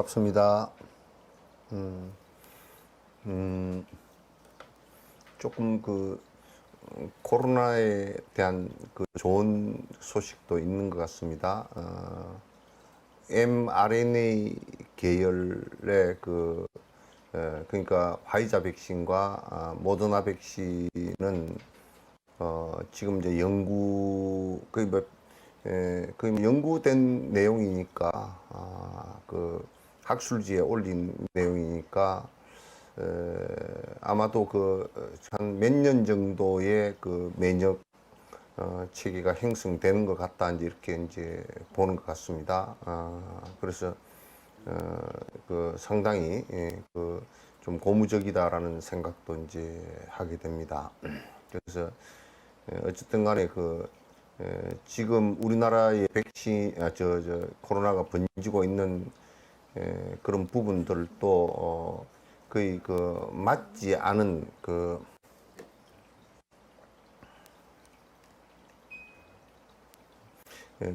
반갑습니다. 음, 음, 조금 코로나에 대한 좋은 소식도 있는 것 같습니다. mRNA 계열의 그러니까 화이자 백신과 모더나 백신은 지금 이제 거의 뭐 연구된 내용이니까 학술지에 올린 내용이니까 아마도 한 몇 년 정도의 면역 체계가 형성되는 것 같다 이렇게 이제 보는 것 같습니다. 그래서 상당히 좀 고무적이다라는 생각도 이제 하게 됩니다. 그래서 어쨌든 간에 지금 우리나라의 백신, 코로나가 번지고 있는 그런 부분들도 거의 맞지 않은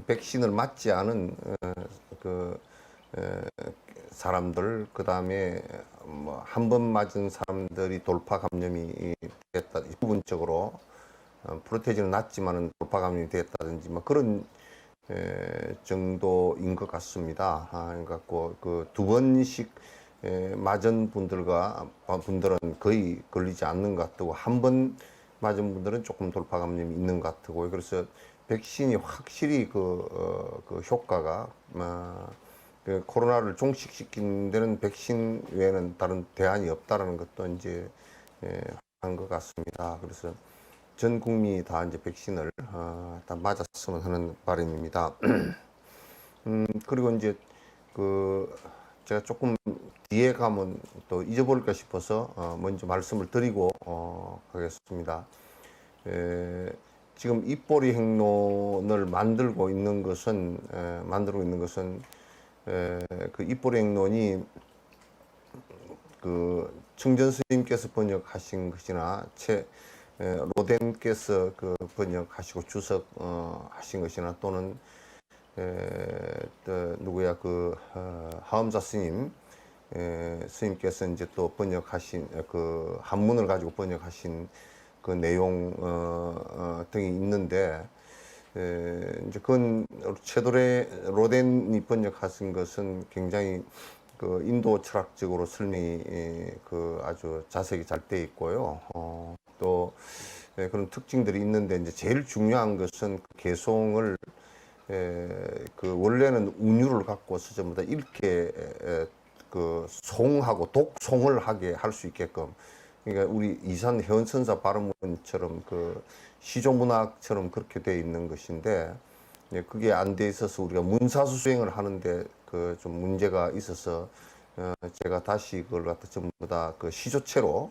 백신을 맞지 않은 사람들, 그 다음에 뭐 한 번 맞은 사람들이 돌파 감염이 됐다, 부분적으로 프로테이지는 낮지만은 돌파 감염이 됐다든지 뭐 그런 정도인 것 같습니다. 그래갖고 두 번씩 맞은 분들은 거의 걸리지 않는 것 같고, 한 번 맞은 분들은 조금 돌파 감염이 있는 것 같고, 그래서 백신이 확실히 효과가 코로나를 종식시키는 데는 백신 외에는 다른 대안이 없다라는 것도 이제 한 것 같습니다. 그래서 전 국민이 다 이제 백신을 다 맞았으면 하는 바람입니다. 그리고 이제 제가 조금 뒤에 가면 또 잊어버릴까 싶어서 먼저 말씀을 드리고 하겠습니다. 지금 입보리 행론을 만들고 있는 것은 입보리 행론이 청전 스님께서 번역하신 것이나 로덴께서 번역하시고 주석하신 것이나 또는 누구야 하엄자 스님께서 이제 또 번역하신 한문을 가지고 번역하신 내용 등이 있는데, 이제 그건 로덴이 번역하신 것은 굉장히 인도 철학적으로 설명이 아주 자세히 잘 돼 있고요. 또 그런 특징들이 있는데, 이제 제일 중요한 것은 개송을 원래는 운율을 갖고서 전부 다 이렇게 송하고 독송을 하게 할 수 있게끔, 그러니까 우리 이산 해원선사 발음문처럼 시조문학처럼 그렇게 되어 있는 것인데, 그게 안 돼 있어서 우리가 문사수 수행을 하는데 좀 문제가 있어서 제가 다시 그걸 갖다 전부 다 시조체로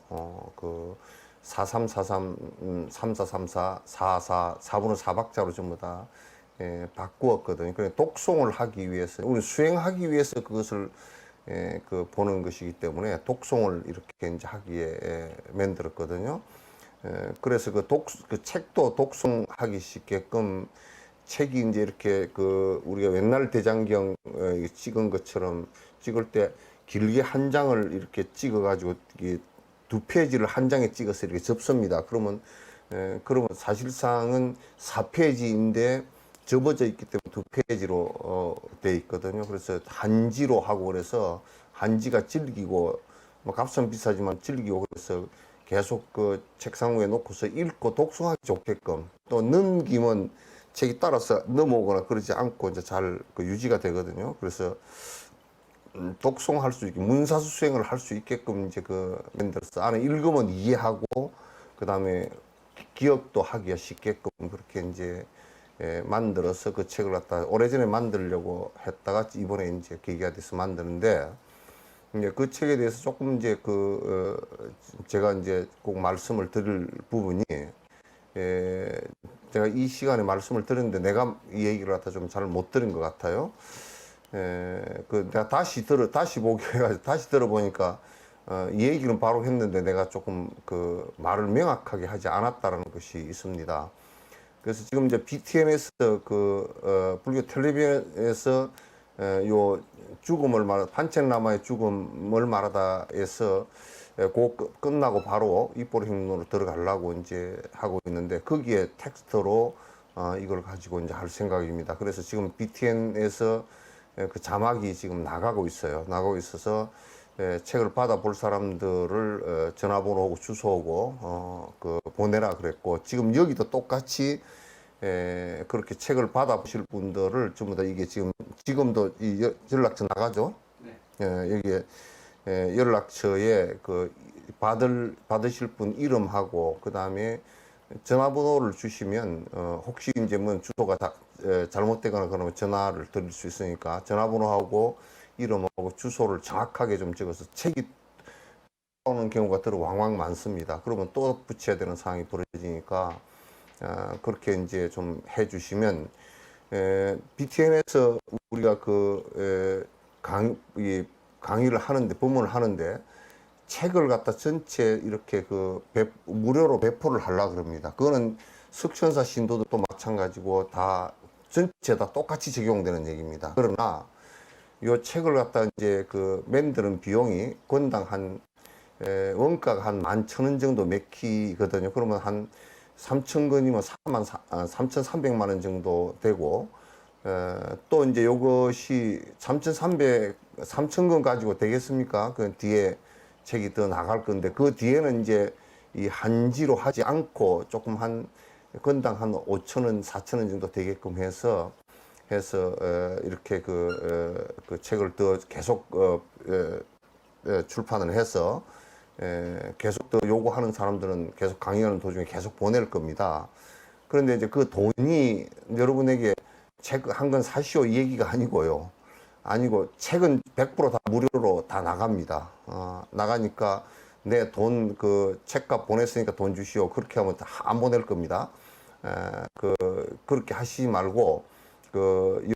4343, 3434, 44, 4분의 4박자로 전부 다 바꾸었거든요. 그래 독송을 하기 위해서, 우리 수행하기 위해서 그것을 보는 것이기 때문에 독송을 이렇게 이제 하기에 만들었거든요. 그래서 그 책도 독송하기 쉽게끔 책이 이제 이렇게 우리가 옛날 대장경 찍은 것처럼 찍을 때 길게 한 장을 이렇게 찍어가지고 두 페이지를 한 장에 찍어서 이렇게 접습니다. 그러면 사실상은 4페이지인데 접어져 있기 때문에 두 페이지로 돼 있거든요. 그래서 한지로 하고, 그래서 한지가 질기고 뭐 값은 비싸지만 질기고, 그래서 계속 책상 위에 놓고서 읽고 독송하기 좋게끔, 또 넘기면 책이 따라서 넘어오거나 그러지 않고 이제 잘 유지가 되거든요. 그래서 독송할 수 있게, 문사수 수행을 할 수 있게끔 이제 만들어서, 안에 읽으면 이해하고 그 다음에 기억도 하기가 쉽게끔 그렇게 이제 만들어서 그 책을 갖다 오래전에 만들려고 했다가 이번에 이제 계기가 돼서 만드는데, 이제 그 책에 대해서 조금 이제 제가 이제 꼭 말씀을 드릴 부분이, 제가 이 시간에 말씀을 드렸는데 내가 이 얘기를 갖다 좀 잘 못 들은 것 같아요. 내가 다시 보기 해가지고 다시 들어보니까 이 얘기는 바로 했는데 내가 조금 말을 명확하게 하지 않았다는 것이 있습니다. 그래서 지금 이제 BTN에서 불교 텔레비전에서 요 죽음을 말 판책나마의 죽음을 말하다 해서 끝나고 바로 입보행론으로 들어가려고 이제 하고 있는데 거기에 텍스트로 이걸 가지고 이제 할 생각입니다. 그래서 지금 BTN에서 그 자막이 지금 나가고 있어요. 나가고 있어서 책을 받아볼 사람들을 전화번호하고 주소하고 그 보내라 그랬고 지금 여기도 똑같이 그렇게 책을 받아보실 분들을 전부 다 이게 지금도 이 연락처 나가죠. 네. 여기에 연락처에 그 받으실 분 이름하고 그 다음에 전화번호를 주시면 혹시 이제 뭐 주소가 잘못되거나 그러면 전화를 드릴 수 있으니까 전화번호하고 이름하고 주소를 정확하게 좀 적어서 책이 오는 경우가 들어 왕왕 많습니다. 그러면 또 붙여야 되는 상황이 벌어지니까 그렇게 이제 좀 해주시면 BTN에서 우리가 강의를 하는데 법문을 하는데 책을 갖다 전체 이렇게 무료로 배포를 하려고 그럽니다. 그거는 석천사 신도도 또 마찬가지고 다 전체 다 똑같이 적용되는 얘기입니다. 그러나 요 책을 갖다 이제 만드는 비용이 권당 원가가 한 11,000원 정도 맥히거든요. 그러면 한 3,000권이면 3,300만 원 정도 되고, 또 이제 요것이 3,000권 가지고 되겠습니까? 그 뒤에 책이 더 나갈 건데, 그 뒤에는 이제 이 한지로 하지 않고 조금 건당 한 5,000원, 4,000원 정도 되게끔 해서 이렇게 그 책을 더 계속 출판을 해서 계속 더 요구하는 사람들은 계속 강의하는 도중에 계속 보낼 겁니다. 그런데 이제 그 돈이 여러분에게 책 한 권 사시오 이 얘기가 아니고요. 아니고 책은 100% 다 무료로 다 나갑니다. 나가니까 내 돈 책값 보냈으니까 돈 주시오. 그렇게 하면 다 안 보낼 겁니다. 그렇게 하시지 말고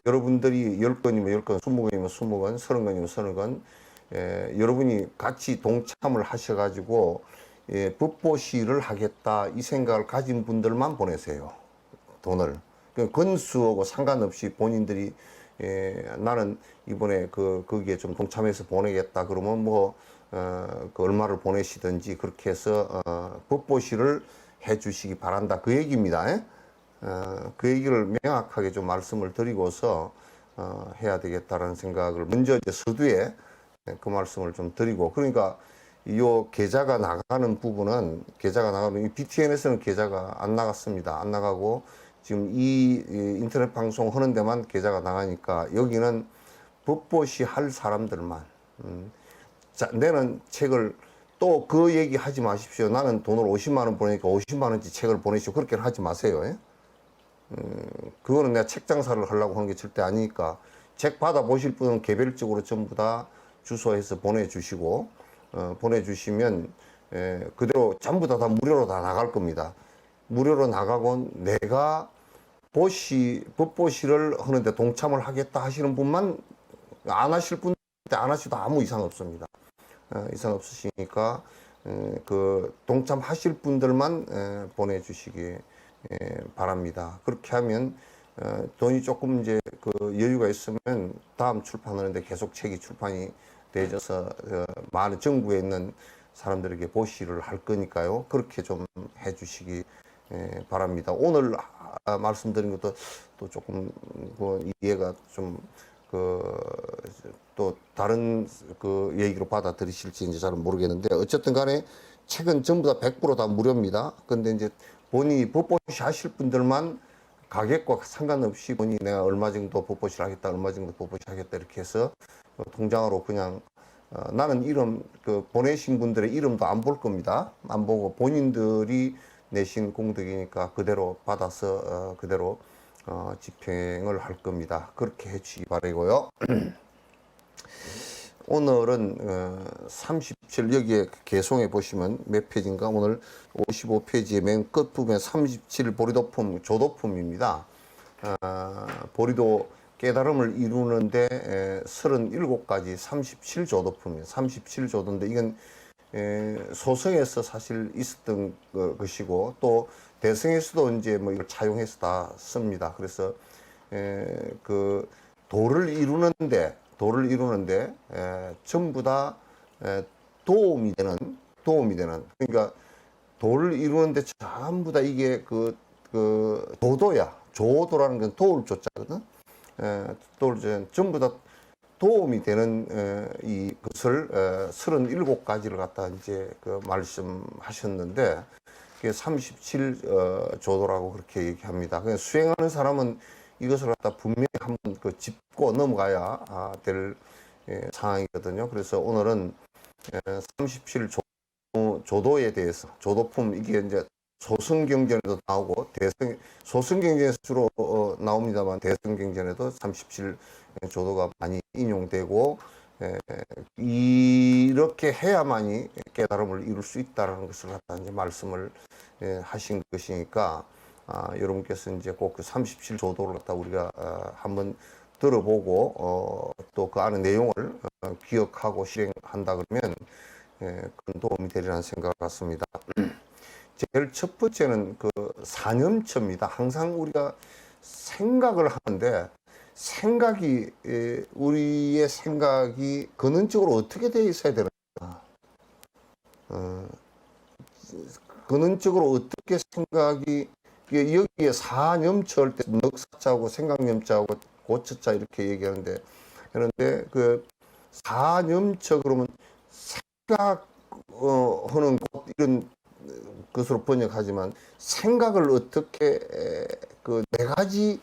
여러분들이 10건이면 10건, 20건이면 20건, 30건이면 30건 여러분이 같이 동참을 하셔가지고 법보시를 하겠다 이 생각을 가진 분들만 보내세요. 돈을. 건수하고 상관없이 본인들이 나는 이번에 거기에 좀 동참해서 보내겠다 그러면 얼마를 보내시든지 그렇게 해서 법보시를 해 주시기 바란다 그 얘기입니다. 그 얘기를 명확하게 좀 말씀을 드리고서 해야 되겠다라는 생각을 먼저 이제 서두에 그 말씀을 좀 드리고, 그러니까 이 계좌가 나가는 부분은 이 BTN에서는 계좌가 안 나갔습니다. 안 나가고 지금 이 인터넷 방송 하는 데만 계좌가 나가니까 여기는 법보시 할 사람들만 자, 내는 책을 또 그 얘기 하지 마십시오. 나는 돈을 50만 원 보내니까 50만 원치 책을 보내시오. 그렇게는 하지 마세요. 그거는 내가 책 장사를 하려고 하는 게 절대 아니니까 책 받아보실 분은 개별적으로 전부 다 주소해서 보내주시고 보내주시면 그대로 전부 다 무료로 다 나갈 겁니다. 무료로 나가고 내가 법보시를 하는데 동참을 하겠다 하시는 분만 안 하실 분들 안 하셔도 아무 이상 없습니다. 이상 없으시니까 동참하실 분들만 보내주시기 바랍니다. 그렇게 하면 돈이 조금 이제 여유가 있으면 다음 출판하는데 계속 책이 출판이 되어서 많은 전국에 있는 사람들에게 보시를 할 거니까요. 그렇게 좀 해주시기 바랍니다. 오늘 말씀드린 것도 또 조금 이해가 좀 또 다른 얘기로 받아들이실지 이제 잘은 모르겠는데 어쨌든 간에 책은 전부 다 100%다 무료입니다. 근데 이제 본인이 법보시 하실 분들만 가격과 상관없이 본인이 내가 얼마 정도 법보시를 하겠다, 얼마 정도 법보시 하겠다 이렇게 해서 통장으로 그냥 나는 이름 보내신 분들의 이름도 안 볼 겁니다. 안 보고 본인들이 내신 공덕이니까 그대로 받아서 그대로 집행을 할 겁니다. 그렇게 해주시기 바라고요. 오늘은 37 여기에 개송해 보시면 몇 페이지인가 오늘 55페이지의 맨 끝부분에 37 보리도품 조도품입니다. 보리도 깨달음을 이루는데 37가지 37조도품이에요. 37조도인데 이건 소성에서 사실 있었던 것이고 또 대성에서도 이제 이걸 차용해서 다 씁니다. 그래서 도를 이루는데 전부 다 도움이 되는 그러니까 도를 이루는데 전부 다 이게 그 도도야. 조도라는 건 도울 조자거든. 도를 전부 다 도움이 되는 이것을 37가지를 갖다 이제 그 말씀하셨는데 그게 37조도라고 그렇게 얘기합니다. 그냥 수행하는 사람은 이것을 갖다 분명히 한번 그 짚고 넘어가야 될 상황이거든요. 그래서 오늘은 37조도에 대해서 조도품 이게 이제 소승경전에도 나오고 소승경전에서 주로 나옵니다만 대승경전에도 37조도가 많이 인용되고 이렇게 해야만이 깨달음을 이룰 수 있다는 것을 갖다 이제 말씀을 하신 것이니까 여러분께서 이제 꼭 그 37조도를 갖다 우리가 한번 들어보고 또 그 안의 내용을 기억하고 실행한다 그러면 큰 도움이 되리라는 생각을 갖습니다. 제일 첫 번째는 그 사념처입니다. 항상 우리가 생각을 하는데 우리의 생각이 근원적으로 어떻게 되어 있어야 되는가? 근원적으로 어떻게 생각이 여기에 사념처일 때 넉사자하고 생각념자하고 고처자 이렇게 얘기하는데 그런데 그 사념처 그러면 생각하는 것 이런 것으로 번역하지만 생각을 어떻게 그 네 가지의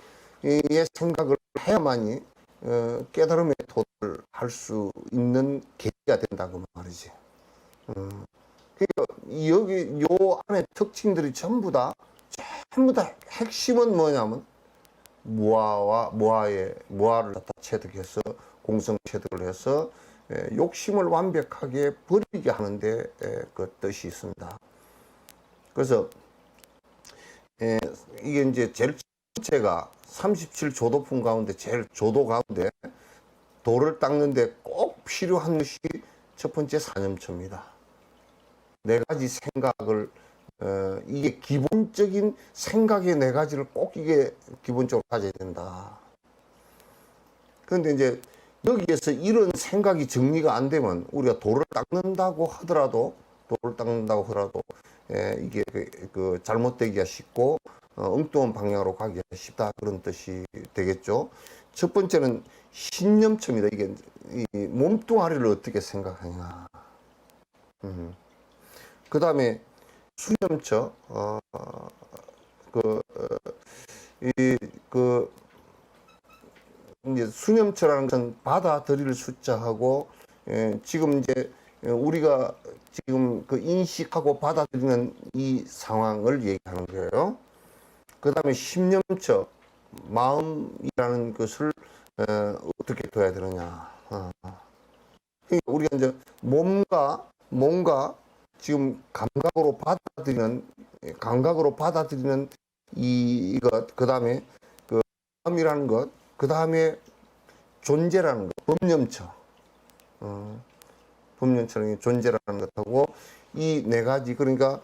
생각을 해야만이 깨달음의 도를 할 수 있는 계기가 된다고 말이지. 그러니까 여기 요 안에 특징들이 전부 다 핵심은 뭐냐면 무아를 갖다 체득해서 공성 체득을 해서 욕심을 완벽하게 버리게 하는데 그 뜻이 있습니다. 그래서 이게 이제 제일 첫째가 37조도품 가운데 제일 조도 가운데 도를 닦는데 꼭 필요한 것이 첫 번째 사념처입니다. 네 가지 생각을 이게 기본적인 생각의 네 가지를 꼭 이게 기본적으로 가져야 된다. 그런데 이제 여기에서 이런 생각이 정리가 안 되면 우리가 도를 닦는다고 하더라도 이게 그 잘못되기가 쉽고 엉뚱한 방향으로 가기가 쉽다 그런 뜻이 되겠죠. 첫 번째는 신념처입니다. 이게 이 몸뚱아리를 어떻게 생각하냐. 그 다음에 수념처. 이제 수념처라는 것은 받아들일 숫자하고 지금 이제 우리가 지금 그 인식하고 받아들이는 이 상황을 얘기하는 거예요. 그 다음에 심념처, 마음이라는 것을 어떻게 둬야 되느냐. 그러니까 우리가 이제 몸과 지금 감각으로 받아들이는 이것, 그 다음에 그 마음이라는 것, 그 다음에 존재라는 것, 법념처. 법념처럼 존재라는 것하고 이 네 가지, 그러니까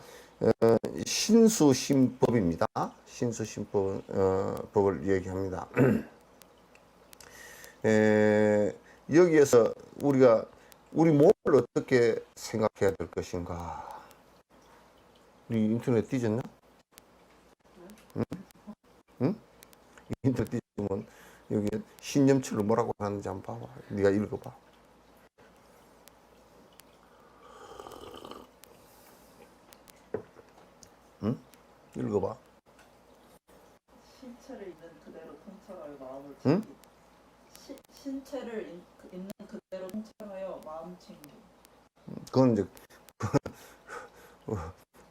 신수심법입니다. 신수심법을 얘기합니다. 여기에서 우리가 우리 몸을 어떻게 생각해야 될 것인가. 우리 인터넷 뒤졌나? 응? 인터넷 뒤지면 여기 신념처를 뭐라고 하는지 한번 봐봐. 네가 읽어봐. 응? 읽어봐. 신체를 있는 그대로 통찰하여 마음을 응? 챙기. 신체를 있는 그대로 통찰하여 마음 챙기. 그건 이제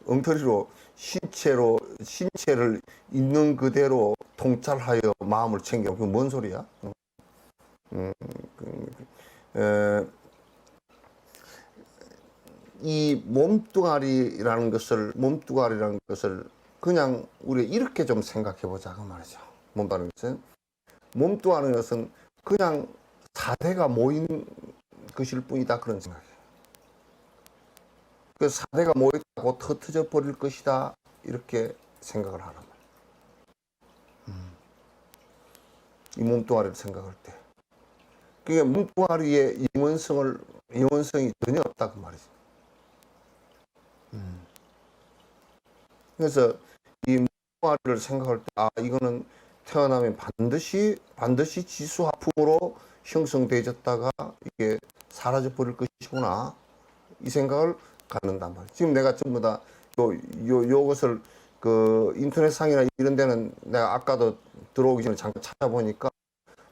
엉터리로 신체를 있는 그대로 통찰하여 마음을 챙겨. 그게 뭔 소리야? 이 몸뚱아리라는 것을 그냥 우리가 이렇게 좀 생각해 보자 그 말이죠. 몸뚱아리는 것은 그냥 사대가 모인 것일 뿐이다 그런 생각이에요. 그 사대가 모였다고 흩어져 버릴 것이다 이렇게 생각을 하란 말이에요. 이 몸뚱아리를 생각할 때 그게 몸뚱아리의 영원성이 전혀 없다 그 말이죠. 그래서 이 몸뚱아리를 생각할 때, 아, 이거는 태어나면 반드시 지수화품으로 형성되어졌다가 이게 사라져 버릴 것이구나, 이 생각을 갖는단 말이에요. 지금 내가 전부 다 요것을 그 인터넷상이나 이런 데는 내가 아까도 들어오기 전에 잠깐 찾아보니까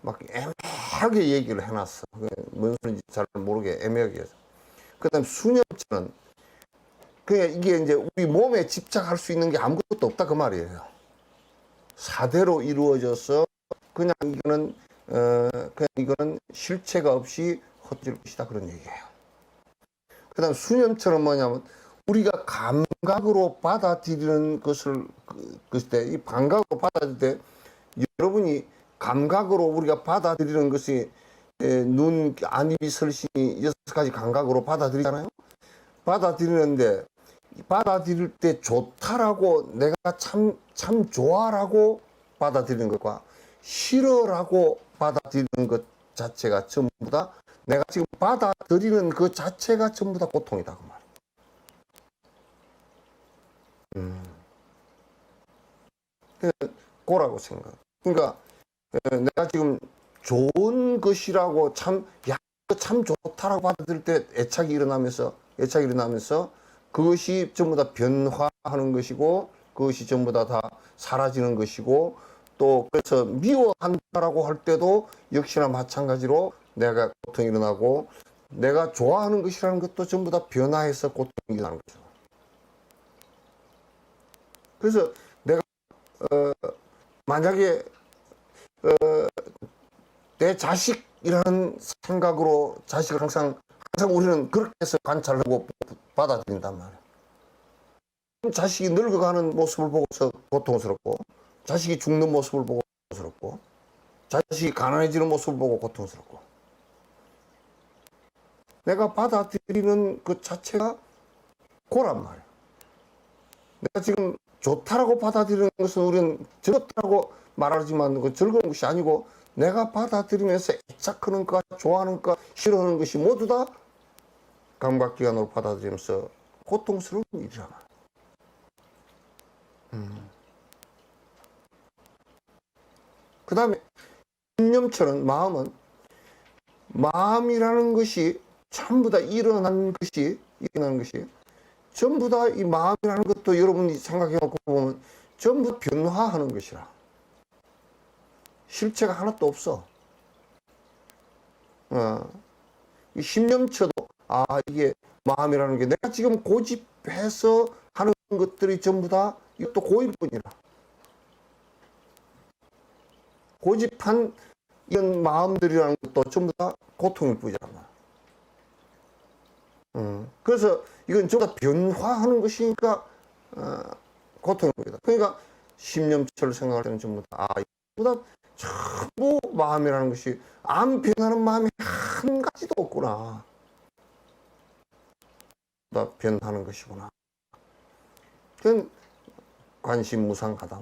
막 애매하게 얘기를 해놨어. 뭔 소리인지 잘 모르게 애매하게 해서. 그 다음에 수념체는 그냥 이게 이제 우리 몸에 집착할 수 있는 게 아무것도 없다 그 말이에요. 사대로 이루어져서 그냥 이거는 실체가 없이 헛질 것이다, 그런 얘기예요. 그 다음 수념처럼 뭐냐면 우리가 감각으로 받아들이는 것을 그때 이 감각으로 받아들일 때, 여러분이 감각으로 우리가 받아들이는 것이 눈, 안, 입, 설신이 6가지 감각으로 받아들이잖아요. 받아들이는데 받아들일 때 좋다라고, 내가 참 좋아라고 받아들이는 것과 싫어라고 받아들이는 것 자체가 전부 다, 내가 지금 받아들이는 그 자체가 전부 다 고통이다 그 말이에요. 고라고 생각. 그러니까 내가 지금 좋은 것이라고 참 좋다라고 받아들일 때 애착이 일어나면서 그것이 전부 다 변화하는 것이고, 그것이 전부 다 사라지는 것이고, 또 그래서 미워한다라고 할 때도 역시나 마찬가지로 내가 고통이 일어나고, 내가 좋아하는 것이라는 것도 전부 다 변화해서 고통이 일어나는 거죠. 그래서 내가 만약에 내 자식이라는 생각으로 자식을 항상 우리는 그렇게 해서 관찰하고 받아들인단 말이에요. 자식이 늙어가는 모습을 보고서 고통스럽고, 자식이 죽는 모습을 보고 고통스럽고, 자식이 가난해지는 모습을 보고 고통스럽고, 내가 받아들이는 그 자체가 고란 말이에요. 내가 지금 좋다라고 받아들이는 것은 우리는 즐겁다라고 말하지만 그 즐거운 것이 아니고, 내가 받아들이면서 애착하는 것, 좋아하는 것, 싫어하는 것이 모두 다 감각기관으로 받아들이면서 고통스러운 일이잖아. 그 다음에 신념처럼 마음이라는 것이 전부 다 일어나는 것이 전부 다, 이 마음이라는 것도 여러분이 생각해 놓고 보면 전부 변화하는 것이라. 실체가 하나도 없어. 이 신념처도, 이게 마음이라는 게 내가 지금 고집해서 하는 것들이 전부 다 이것도 고일 뿐이라. 고집한 이런 마음들이라는 것도 전부 다 고통일 뿐이란 말이야. 그래서 이건 전부 다 변화하는 것이니까 고통일 뿐이다. 그러니까 신념처를 생각할 때는 전부 다 이보다 전부 마음이라는 것이 안 변하는 마음이 한 가지도 없구나. 다 변하는 것이구나. 그건 관심무상하다.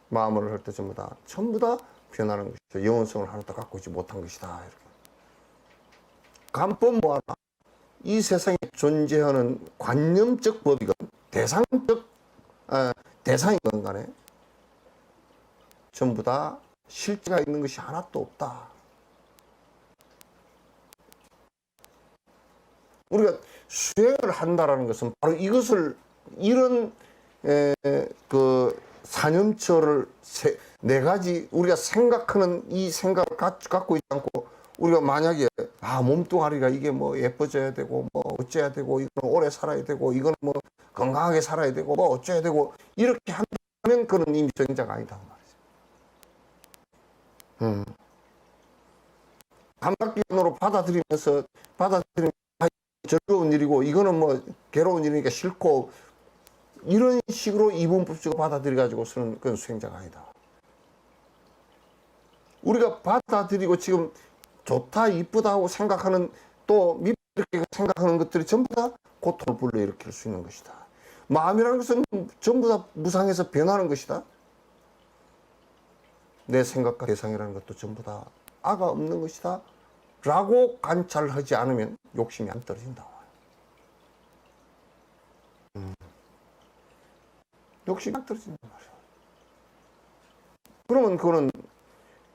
마음을 할 때 전부 다 변하는 것이죠. 영원성을 하나도 갖고 있지 못한 것이다. 이렇게. 간법 뭐하나? 이 세상에 존재하는 관념적 법이건 대상이건 간에 전부 다 실제가 있는 것이 하나도 없다. 우리가 수행을 한다라는 것은 바로 이런 그 사념처를 네 가지 우리가 생각하는 이 생각을 갖고 있지 않고, 우리가 만약에 몸뚱아리가 이게 뭐 예뻐져야 되고 뭐 어째야 되고, 이거는 오래 살아야 되고, 이거는 뭐 건강하게 살아야 되고 뭐 어째야 되고, 이렇게 한다면 그는 이미 수행자가 아니다 말이죠. 감각기관으로 받아들이면 즐거운 일이고, 이거는 뭐 괴로운 일이니까 싫고, 이런 식으로 이분법적으로 받아들여가지고서는 그건 수행자가 아니다. 우리가 받아들이고 지금 좋다, 이쁘다 하고 생각하는, 또 밉게 생각하는 것들이 전부 다 고통을 불러일으킬 수 있는 것이다. 마음이라는 것은 전부 다 무상해서 변하는 것이다. 내 생각과 대상이라는 것도 전부 다 아가 없는 것이다 라고 관찰하지 않으면 욕심이 안 떨어진다. 욕심이 안 떨어진단 말이야. 그러면 그거는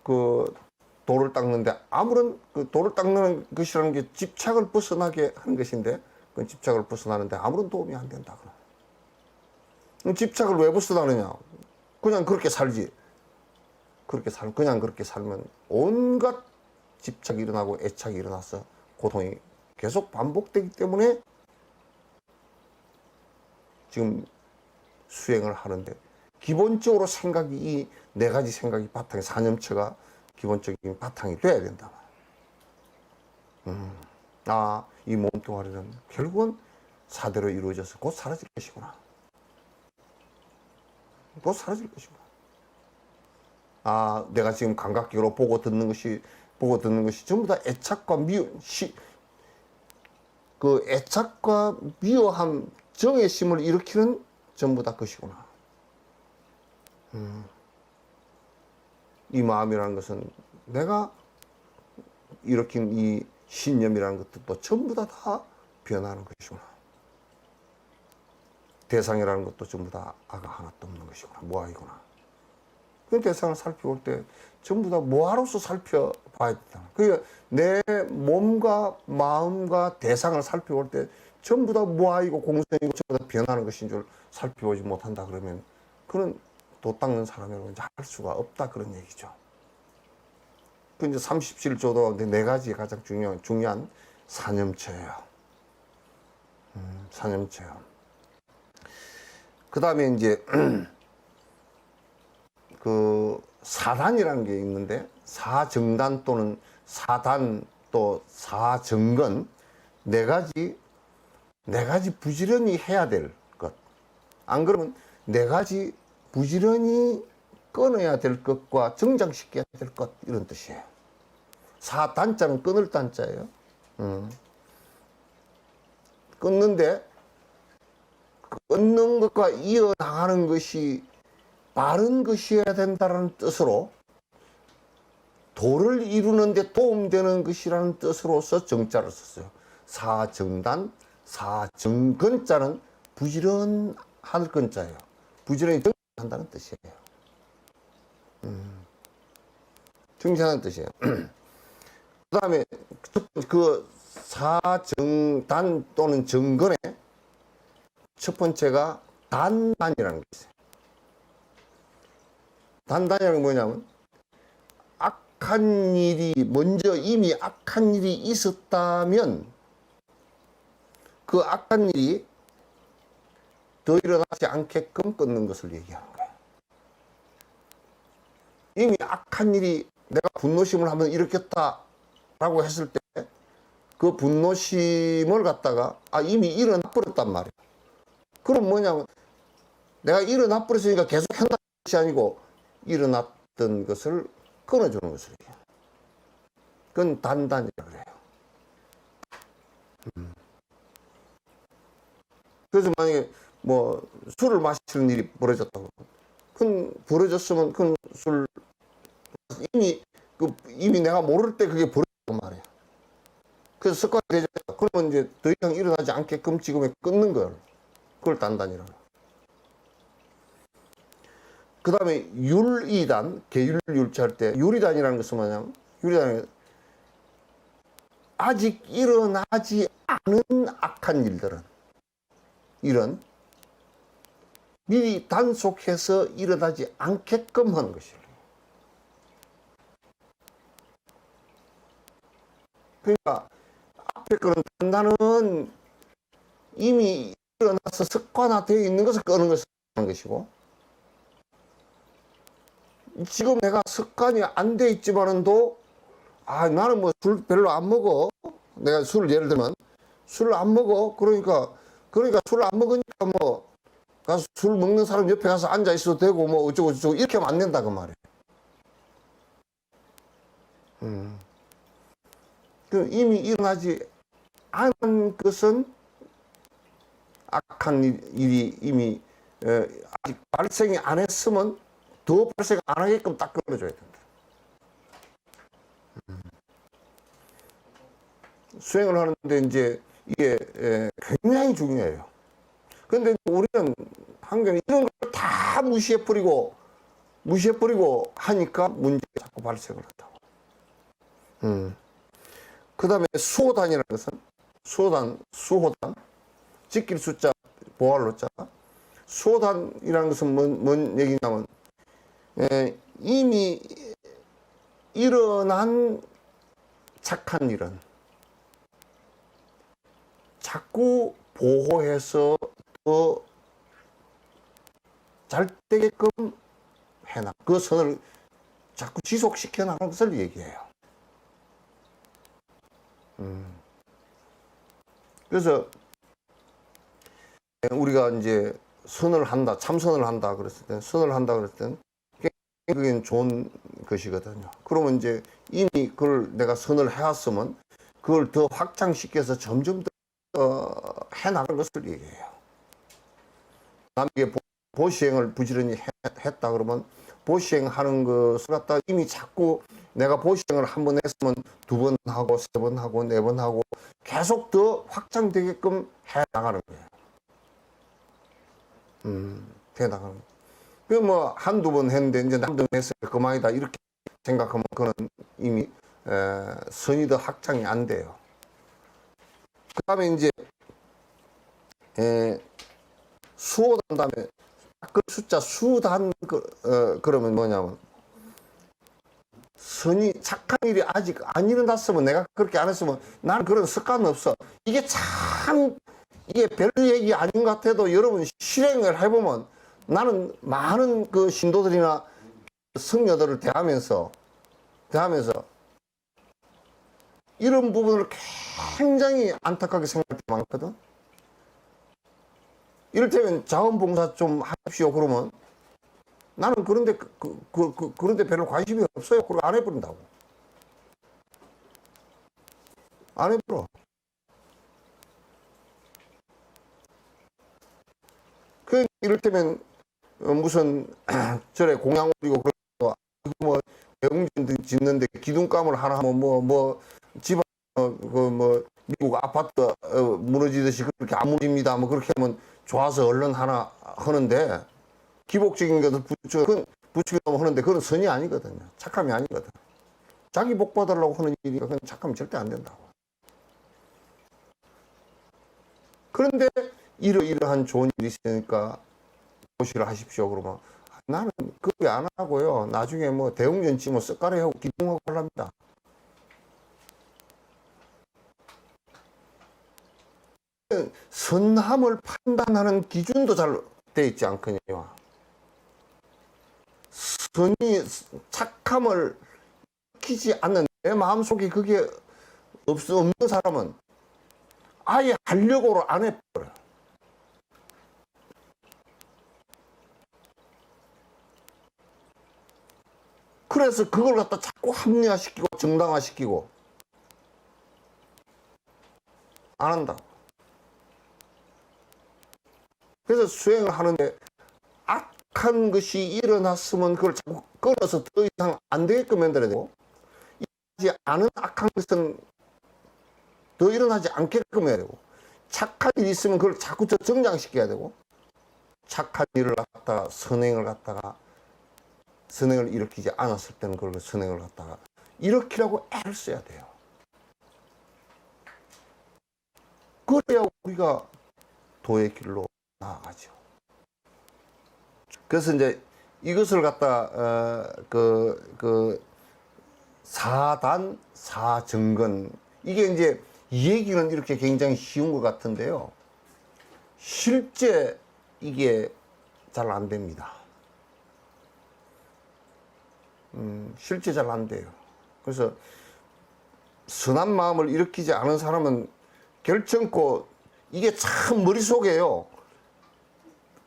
그 돌을 닦는데 아무런 그 돌을 닦는 것이라는 게 집착을 벗어나게 하는 것인데 그 집착을 벗어나는데 아무런 도움이 안 된다. 그럼 집착을 왜 벗어나느냐? 그냥 그렇게 살지. 그냥 그렇게 살면 온갖 집착이 일어나고 애착이 일어나서 고통이 계속 반복되기 때문에 지금 수행을 하는데 기본적으로 생각이 이 네 가지 생각이 바탕에 사념체가 기본적인 바탕이 돼야 된다. 이 몸뚱아리는 결국은 사대로 이루어져서 곧 사라질 것이구나. 곧 사라질 것이구나. 내가 지금 감각기로 보고 듣는 것이 전부 다 애착과 그 애착과 미워함, 정의심을 일으키는 전부 다 것이구나. 이 마음이라는 것은 내가 일으킨 이 신념이라는 것도 전부 다 변하는 것이구나. 대상이라는 것도 전부 다 아가 하나도 없는 것이구나. 무아이구나. 그 대상을 살펴볼 때 전부 다 무아로서 살펴봐야 된다. 그러니까 내 몸과 마음과 대상을 살펴볼 때 전부 다 무아이고 공생이고 전부 다 변하는 것인 줄 살펴보지 못한다 그러면 그는 도 닦는 사람이라고 이제 할 수가 없다 그런 얘기죠. 그 이제 37조도 네 가지 가장 중요한 사념체예요. 사념체요. 그 다음에 이제 그 사단이라는 게 있는데 사정단 또는 사단 또 사정건 네 가지 부지런히 해야 될 것. 안 그러면 네 가지 부지런히 끊어야 될 것과 정장시켜야 될 것 이런 뜻이에요. 사단자는 끊을 단자예요. 끊는데 끊는 것과 이어나가는 것이 바른 것이어야 된다는 뜻으로 도를 이루는 데 도움되는 것이라는 뜻으로서 정자를 썼어요. 사정단, 사정건자는 부지런할 건자예요. 부지런히 정진한다는 뜻이에요. 정진하는 뜻이에요. 그 다음에 그 사정단 또는 정건의 첫 번째가 단단이라는 게 있어요. 단단이라는 게 뭐냐면 악한 일이 먼저 이미 악한 일이 있었다면 그 악한 일이 더 일어나지 않게끔 끊는 것을 얘기하는 거예요. 이미 악한 일이 내가 분노심을 한번 일으켰다라고 했을 때 그 분노심을 갖다가 이미 일어나 버렸단 말이에요. 그럼 뭐냐면 내가 일어나 버렸으니까 계속 한다는 것이 아니고 일어났던 것을 끊어주는 것을 얘기해요. 그건 단단이라고 그래요. 그래서 만약에 뭐 술을 마시는 일이 벌어졌다고 그건 벌어졌으면 그건 이미 내가 모를 때 그게 벌어졌단 말이에요. 그래서 습관이 되죠. 그러면 이제 더 이상 일어나지 않게끔 지금에 끊는 거예요. 그걸 단단이라고. 그 다음에 율이단, 계율율자할 때 율이단이라는 것은 뭐냐면 율이단은 아직 일어나지 않은 악한 일들은 이런 미리 단속해서 일어나지 않게끔 하는 것이에요. 그러니까 앞에 그런 단단은 이미 일어나서 습관화되어 있는 것을 끄는 것을 하는 것이고 지금 내가 습관이 안 돼 있지만은도 나는 뭐 술 별로 안 먹어. 내가 술을 예를 들면 술을 안 먹어. 그러니까 술을 안 먹으니까 뭐 가서 술 먹는 사람 옆에 가서 앉아 있어도 되고 뭐 어쩌고 저쩌고 이렇게 하면 안 된다 그 말이에요. 이미 일어나지 않은 것은 악한 일이 이미 아직 발생이 안 했으면 더 발생 안 하게끔 딱 끊어줘야 된다. 수행을 하는데 이제 이게 굉장히 중요해요. 그런데 우리는 한경에 이런 걸 다 무시해버리고 하니까 문제가 자꾸 발생을 한다고. 그 다음에 수호단이라는 것은 수호단, 지킬 숫자, 보할 노자. 수호단이라는 것은 뭔 얘기냐면, 이미 일어난 착한 일은 자꾸 보호해서 더 잘 되게끔 해놔. 그 선을 자꾸 지속시켜 나가는 것을 얘기해요. 그래서 우리가 이제 선을 한다, 참선을 한다 그랬을 때, 선을 한다 그랬을 때는 그게 좋은 것이거든요. 그러면 이제 이미 그걸 내가 선을 해왔으면 그걸 더 확장시켜서 점점 더 해나가는 것을 얘기해요. 남에게 보시행을 부지런히 했다 그러면 보시행하는 것을 갖다 이미 자꾸 내가 보시행을 한 번 했으면 2번 하고 3번 하고 4번 하고 계속 더 확장되게끔 해나가는 거예요. 해나가는 거예요. 그 뭐 한두 번 했는데 이제 남들 했을 때 그만이다 이렇게 생각하면 그는 이미 선이 더 확장이 안 돼요. 그 다음에 이제 수호단 다음에 그 숫자 수단 그러면 뭐냐면 선이 착한 일이 아직 안 일어났으면 내가 그렇게 안 했으면 나는 그런 습관은 없어. 이게 참 이게 별 얘기 아닌 것 같아도 여러분 실행을 해보면 나는 많은 그 신도들이나 성녀들을 대하면서 이런 부분을 굉장히 안타깝게 생각할 때 많거든. 이를테면 자원봉사 좀 하십시오 그러면 나는 그런데 그런데 별로 관심이 없어요. 그걸 안 해버린다고. 안 해버려. 그 이를테면 무슨 절에 공양 올리고 그러고 뭐 대웅전 짓는데 기둥감을 하나 하면 뭐 집안 그 미국 아파트 무너지듯이 그렇게 안 무너집니다. 뭐 그렇게 하면 좋아서 얼른 하나 하는데 기복적인 것을 부추기려고 하는데 그건 선이 아니거든요. 착함이 아니거든. 자기 복 받으려고 하는 일이 그건 착함이 절대 안 된다고. 그런데 이러한 좋은 일이 있으니까 보시를 하십시오. 그러면 나는 그게 안 하고요. 나중에 뭐 대웅전 치면 쓱가리 하고 기둥하고 하랍니다. 선함을 판단하는 기준도 잘 돼 있지 않거든요. 선이 착함을 키지 않는 내 마음속에 그게 없는 사람은 아예 하려고 안 해버려요. 그래서 그걸 갖다 자꾸 합리화시키고 정당화시키고 안 한다. 그래서 수행을 하는데 악한 것이 일어났으면 그걸 자꾸 끊어서 더 이상 안 되게끔 만들어야 되고 일어나지 않은 악한 것은 더 일어나지 않게끔 해야 되고 착한 일이 있으면 그걸 자꾸 더 정장시켜야 되고 착한 일을 갖다가 선행을 일으키지 않았을 때는 그걸 선행을 갖다가 일으키라고 애를 써야 돼요. 그래야 우리가 도의 길로 나아가죠. 그래서 이제 이것을 갖다 사단, 사정건 이게 이제 이 얘기는 이렇게 굉장히 쉬운 것 같은데요. 실제 이게 잘 안 됩니다. 실제 잘 안 돼요. 그래서 선한 마음을 일으키지 않은 사람은 결정코 이게 참 머릿속에요.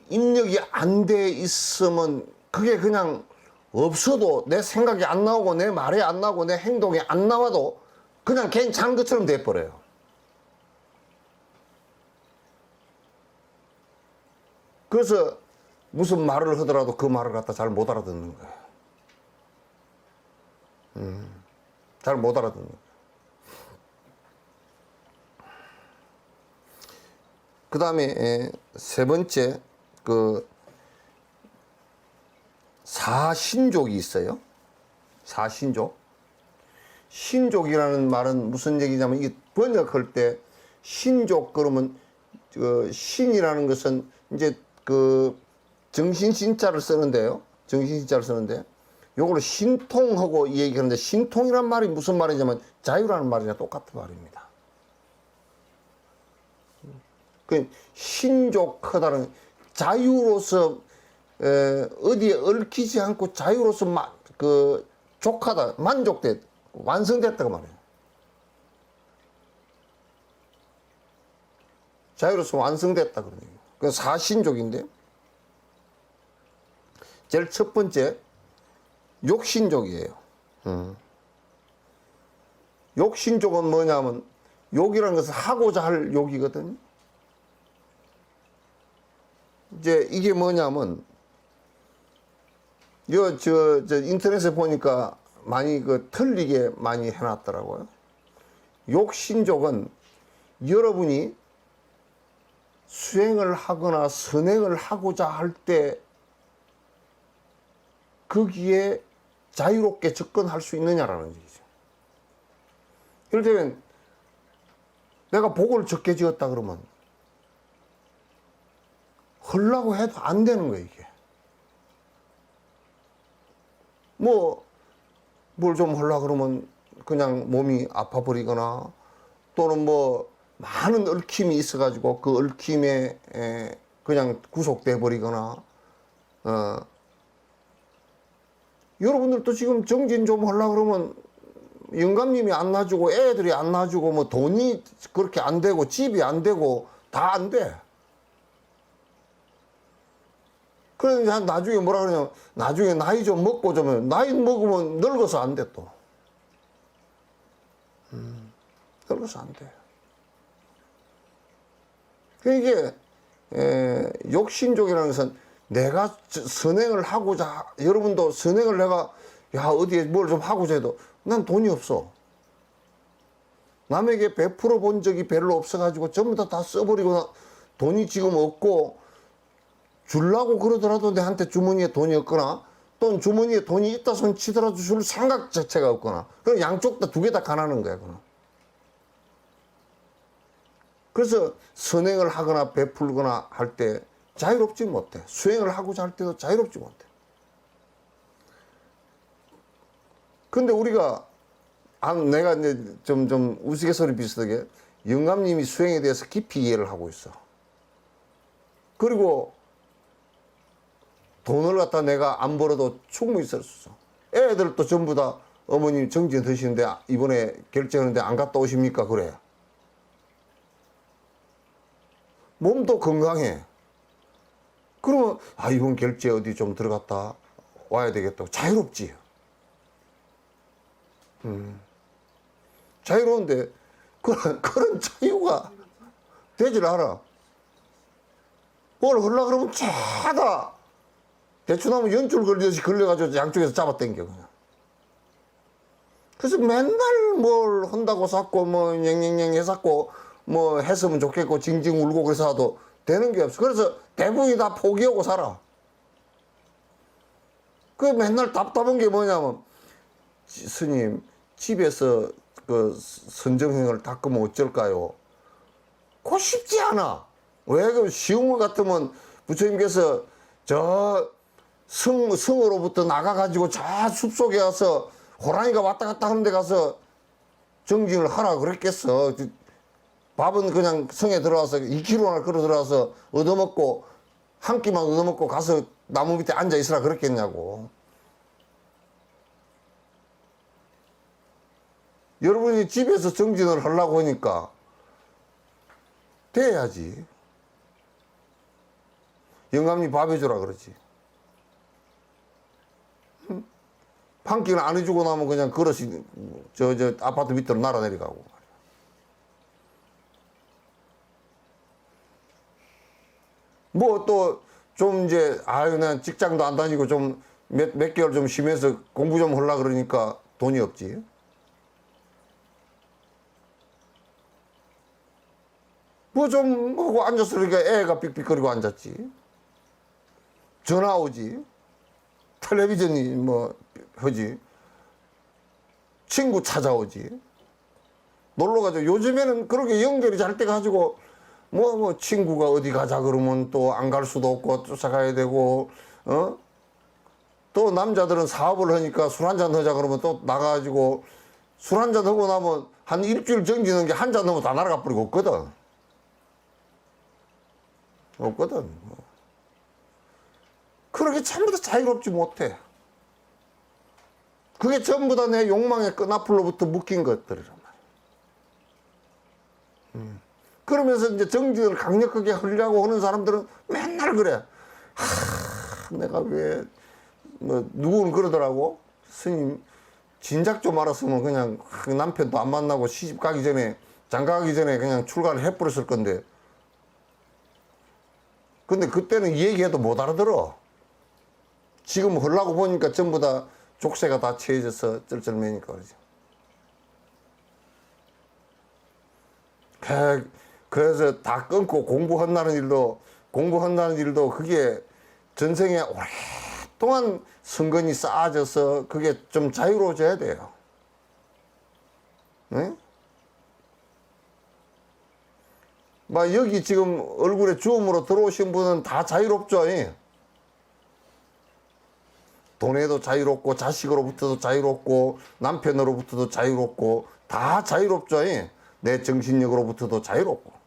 입력이 안 돼 있으면 그게 그냥 없어도 내 생각이 안 나오고 내 말이 안 나오고 내 행동이 안 나와도 그냥 괜찮은 것처럼 돼버려요. 그래서 무슨 말을 하더라도 그 말을 갖다 잘 못 알아듣는 거예요. 잘 못 알아듣는 거예요. 그 다음에 세 번째 그 사신족이 있어요. 사신족. 신족이라는 말은 무슨 얘기냐면 이게 번역할 때 신족 그러면 그 신이라는 것은 이제 그 정신신자를 쓰는데요. 정신신자를 쓰는데 요거를 신통하고 얘기하는데 신통이란 말이 무슨 말이냐면 자유라는 말이랑 똑같은 말입니다. 그 신족하다는 자유로서 어디에 얽히지 않고 자유로서 그 족하다 만족됐 완성됐다고 말해요. 자유로서 완성됐다 그러네요. 그 사신족인데 제일 첫 번째 욕신족이에요. 욕신족은 뭐냐면 욕이라는 것은 하고자 할 욕이거든요. 이제 이게 뭐냐면 저 인터넷에 보니까 많이 그 틀리게 많이 해놨더라고요. 욕신족은 여러분이 수행을 하거나 선행을 하고자 할 때 거기에 자유롭게 접근할 수 있느냐라는 얘기죠. 이를테면 내가 복을 적게 지었다 그러면 하려고 해도 안 되는 거예요, 이게. 뭘 좀 하려고 그러면 그냥 몸이 아파 버리거나 또는 뭐 많은 얽힘이 있어가지고 그 얽힘에 그냥 구속돼 버리거나 여러분들도 지금 정진 좀 하려고 그러면 영감님이 안 놔주고 애들이 안 놔주고 뭐 돈이 그렇게 안 되고 집이 안 되고 다 안 돼. 그러니까 나중에 뭐라 그러냐면 나중에 나이 좀 먹고 좀 나이 먹으면 늙어서 안 돼 또. 늙어서 안 돼. 이게 욕신족이라는 것은 내가 선행을 하고자 여러분도 선행을 내가 야 어디에 뭘 좀 하고자 해도 난 돈이 없어. 남에게 베풀어 본 적이 별로 없어가지고 전부 다 써버리고 돈이 지금 없고 주려고 그러더라도 내한테 주머니에 돈이 없거나 또는 주머니에 돈이 있다 손 치더라도 줄 생각 자체가 없거나 그럼 양쪽 다 두 개 다 가난한 거야. 그럼. 그래서 선행을 하거나 베풀거나 할 때 자유롭지 못해. 수행을 하고자 할 때도 자유롭지 못해. 근데 우리가 내가 이제 좀 우스갯소리 비슷하게 영감님이 수행에 대해서 깊이 이해를 하고 있어. 그리고 돈을 갖다 내가 안 벌어도 충분히 쓸 수 있어. 애들도 전부 다 어머님 정진 드시는데 이번에 결제하는데 안 갔다 오십니까? 그래. 몸도 건강해. 그러면 이번 결제 어디 좀 들어갔다 와야 되겠다. 자유롭지. 자유로운데 그런 자유가 되질 않아. 뭘 하려고 그러면 쫙다 대추나무 연줄 걸리듯이 걸려가지고 양쪽에서 잡아당겨 그냥. 그래서 맨날 뭘 한다고 샀고 뭐 냥냥냥 해샀고 뭐 했으면 좋겠고 징징 울고 그래서 하도 되는 게 없어. 그래서 대부분이 다 포기하고 살아. 그 맨날 답답한 게 뭐냐면 스님 집에서 그 선정행을 닦으면 어쩔까요? 그거 쉽지 않아. 왜? 그 쉬운 것 같으면 부처님께서 저 성으로부터 나가가지고 저 숲속에 가서 호랑이가 왔다 갔다 하는 데 가서 정진을 하라 그랬겠어. 밥은 그냥 성에 들어와서 2km나 걸어 들어와서 얻어먹고 한 끼만 얻어먹고 가서 나무 밑에 앉아 있으라 그랬겠냐고. 여러분이 집에서 정진을 하려고 하니까 돼야지. 영감님 밥 해주라 그러지. 한 끼를 안 해주고 나면 그냥 그릇이 저 아파트 밑으로 날아내려가고. 뭐 또 좀 이제 난 직장도 안 다니고 좀 몇 개월 좀 쉬면서 공부 좀 하려고 그러니까 돈이 없지. 뭐 좀 하고 앉았어. 그러니까 애가 삑삑거리고 앉았지. 전화 오지. 텔레비전이 뭐 하지. 친구 찾아오지. 놀러 가죠. 요즘에는 그렇게 연결이 잘 돼 가지고 뭐 친구가 어디 가자 그러면 또 안 갈 수도 없고 쫓아가야 되고, 또 남자들은 사업을 하니까 술 한잔 하자 그러면 또 나가가지고 술 한잔 하고 나면 한 일주일 정지는 게 한 잔 넘으면 다 날아가 버리고 없거든. 없거든. 그렇게 전부 다 자유롭지 못해. 그게 전부 다 내 욕망의 끈앞으로부터 묶인 것들이란 말이야. 그러면서 이제 정직을 강력하게 하려고 하는 사람들은 맨날 그래. 내가 왜, 누구는 그러더라고. 스님, 진작 좀 알았으면 그냥 남편도 안 만나고 시집 가기 전에, 장가 가기 전에 그냥 출가를 해버렸을 건데. 근데 그때는 얘기해도 못 알아들어. 지금 하려고 보니까 전부 다 족쇄가 다 채워져서 쩔쩔매니까 그러죠. 그래서 다 끊고 공부한다는 일도 그게 전생에 오랫동안 선근이 쌓아져서 그게 좀 자유로워져야 돼요. 네? 막 여기 지금 얼굴에 주름으로 들어오신 분은 다 자유롭죠. 돈에도 자유롭고 자식으로부터도 자유롭고 남편으로부터도 자유롭고 다 자유롭죠. 내 정신력으로부터도 자유롭고.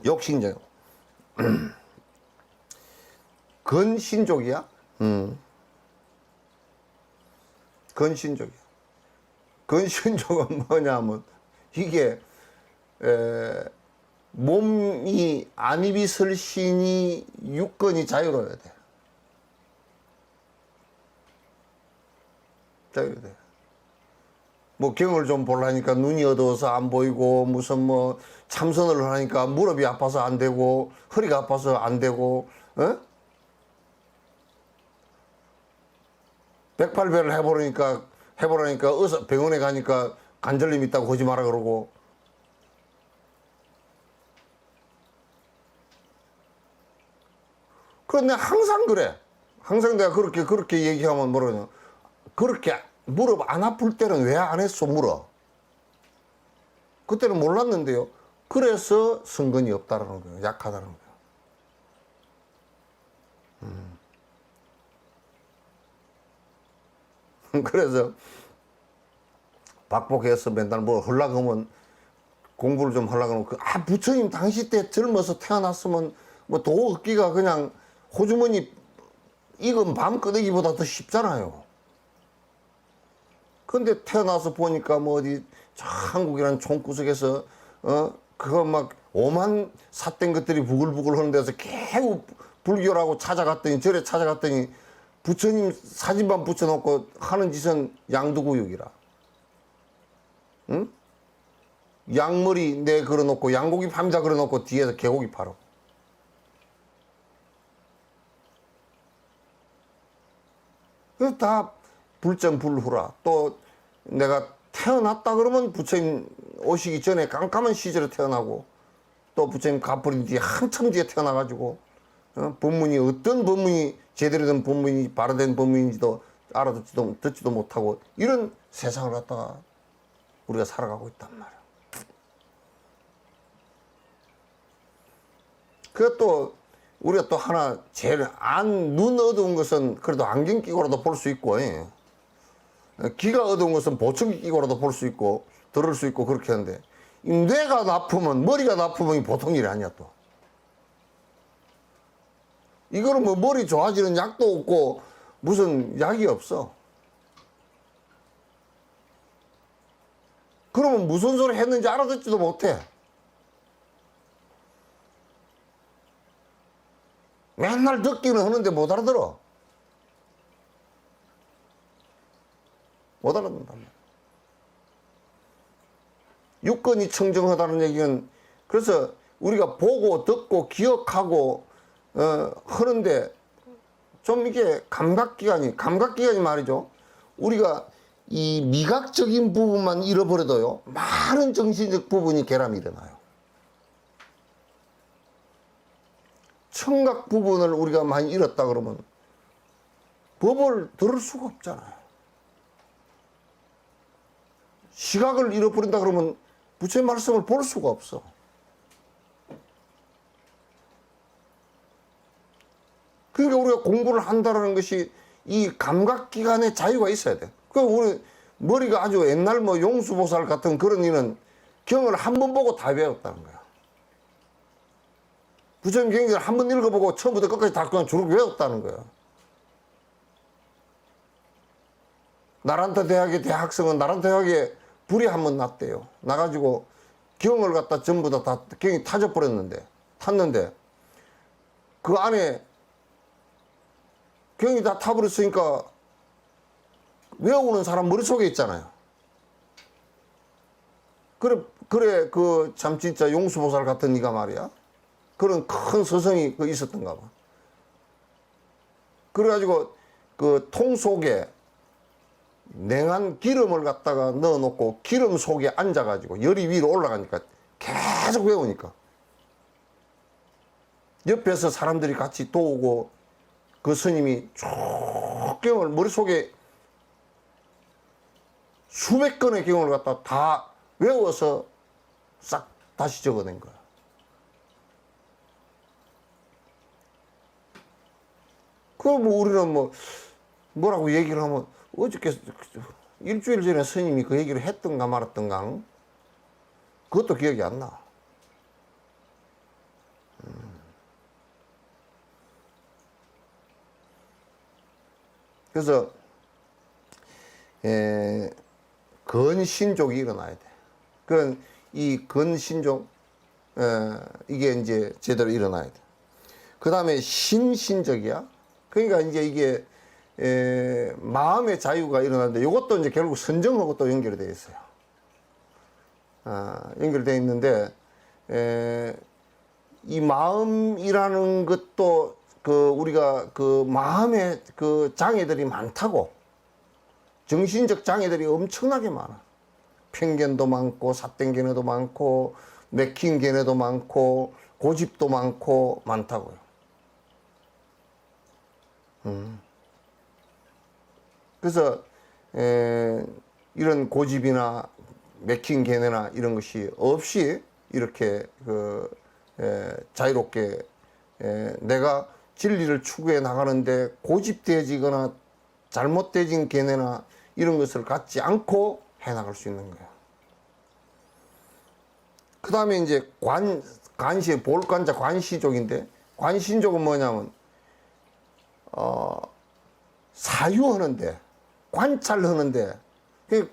욕심쟁이. 근신족이야? 근신족이야. 근신족은 뭐냐면 이게 몸이 안입이 설신이 육건이 자유로워야 돼. 자유로워야 돼. 뭐 경을 좀 보려니까 눈이 어두워서 안 보이고 무슨 뭐 참선을 하니까 무릎이 아파서 안 되고 허리가 아파서 안 되고 108배를 해보려니까 의사 병원에 가니까 관절염 있다고 하지 마라 그러고. 그런데 항상 그래. 항상 내가 그렇게 얘기하면 뭐라냐. 그렇게 무릎 안 아플 때는 왜 안 했어 물어. 그때는 몰랐는데요. 그래서 성근이 없다라는 거예요. 약하다는 거예요. 그래서 박복해서 맨날 뭐 하려고 하면 공부를 좀 하려고 하면 부처님 당시 때 젊어서 태어났으면 뭐 도 얻기가 그냥 호주머니 익은 밤 끄덕이보다 더 쉽잖아요. 근데 태어나서 보니까 뭐 어디 저 한국이라는 총구석에서 그거 막 오만 삿된 것들이 부글부글 하는 데서 겨우 불교라고 찾아갔더니 절에 찾아갔더니 부처님 사진만 붙여놓고 하는 짓은 양두구육이라. 응? 양머리 내 걸어놓고 양고기 팝니다 걸어놓고 뒤에서 개고기 팔어. 그래서 다 불전불후라. 또 내가 태어났다 그러면 부처님 오시기 전에 깜깜한 시절에 태어나고 또 부처님 가버린 뒤에 한참 뒤에 태어나가지고 법문이 어떤 법문이 제대로 된 법문이 바로 된 법문인지도 듣지도 못하고 이런 세상을 갖다가 우리가 살아가고 있단 말이야. 그것도 우리가 또 하나 제일 눈 어두운 것은 그래도 안경 끼고라도 볼 수 있고 귀가 어두운 것은 보청기 끼고라도 볼 수 있고 들을 수 있고 그렇게 하는데 뇌가 나쁘면 머리가 나쁘면 보통 일이 아니야 또. 이거는 뭐 머리 좋아지는 약도 없고 무슨 약이 없어. 그러면 무슨 소리 했는지 알아듣지도 못해. 맨날 듣기는 하는데 못 알아들어. 못 알아듣는단 말이야. 육건이 청정하다는 얘기는 그래서 우리가 보고 듣고 기억하고 하는데 좀 이게 감각기관이 말이죠. 우리가 이 미각적인 부분만 잃어버려도요, 많은 정신적 부분이 결함이 일어나요. 청각 부분을 우리가 많이 잃었다 그러면 법을 들을 수가 없잖아요. 시각을 잃어버린다 그러면 부처의 말씀을 볼 수가 없어. 그러니까 우리가 공부를 한다는 것이 이 감각기관의 자유가 있어야 돼. 그 우리 머리가 아주 옛날 뭐 용수보살 같은 그런 이는 경을 한 번 보고 다 외웠다는 거야. 부처님 경전을 한 번 읽어보고 처음부터 끝까지 다 그냥 주룩 외웠다는 거야. 나란타 대학의 대학생은 나란타 대학에 불이 한 번 났대요. 나가지고 경을 갖다 전부 다 경이 타져버렸는데, 탔는데, 그 안에 경이 다 타버렸으니까 외우는 사람 머릿속에 있잖아요. 그래, 참 진짜 용수보살 같은 이가 말이야. 그런 큰 서성이 있었던가 봐. 그래가지고 그 통 속에 냉한 기름을 갖다가 넣어놓고 기름 속에 앉아가지고 열이 위로 올라가니까 계속 외우니까 옆에서 사람들이 같이 도우고 그 스님이 쭉 경을 머릿속에 수백 건의 경을 갖다 다 외워서 싹 다시 적어낸 거야. 그럼 뭐 우리는 뭐라고 얘기를 하면 어저께 일주일 전에 스님이 그 얘기를 했던가 말았던가 그것도 기억이 안 나. 그래서 건신족이 일어나야 돼. 그런 이 건신족 이게 이제 제대로 일어나야 돼. 그 다음에 신신적이야. 그러니까 이제 이게 마음의 자유가 일어나는데 이것도 이제 결국 선정하고 또 연결이 되어 있어요. 연결되어 있는데 이 마음이라는 것도 우리가 그 마음의 그 장애들이 많다고. 정신적 장애들이 엄청나게 많아. 편견도 많고 삿된 견해도 많고 맥힌 견해도 많고 고집도 많다고요. 그래서 이런 고집이나 맥힌 견해나 이런 것이 없이 이렇게 자유롭게 내가 진리를 추구해 나가는데 고집되어지거나 잘못되어진 견해나 이런 것을 갖지 않고 해 나갈 수 있는 거예요. 그 다음에 이제 볼관자 관시족인데, 관신족은 뭐냐면 사유하는데, 관찰하는데,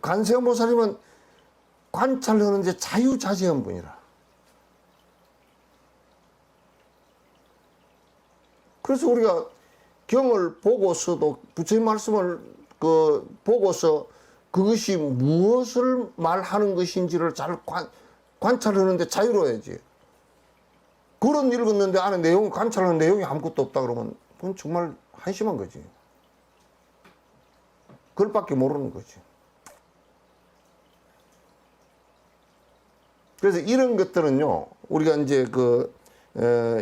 관세음보살님은 관찰하는데 자유자재한 분이라. 그래서 우리가 경을 보고서도 부처님 말씀을 보고서 그것이 무엇을 말하는 것인지를 잘 관찰하는데 자유로워야지. 글은 읽었는데 안에 내용 관찰하는 내용이 아무것도 없다 그러면 그건 정말 한심한 거지. 글밖에 모르는 거지. 그래서 이런 것들은요, 우리가 이제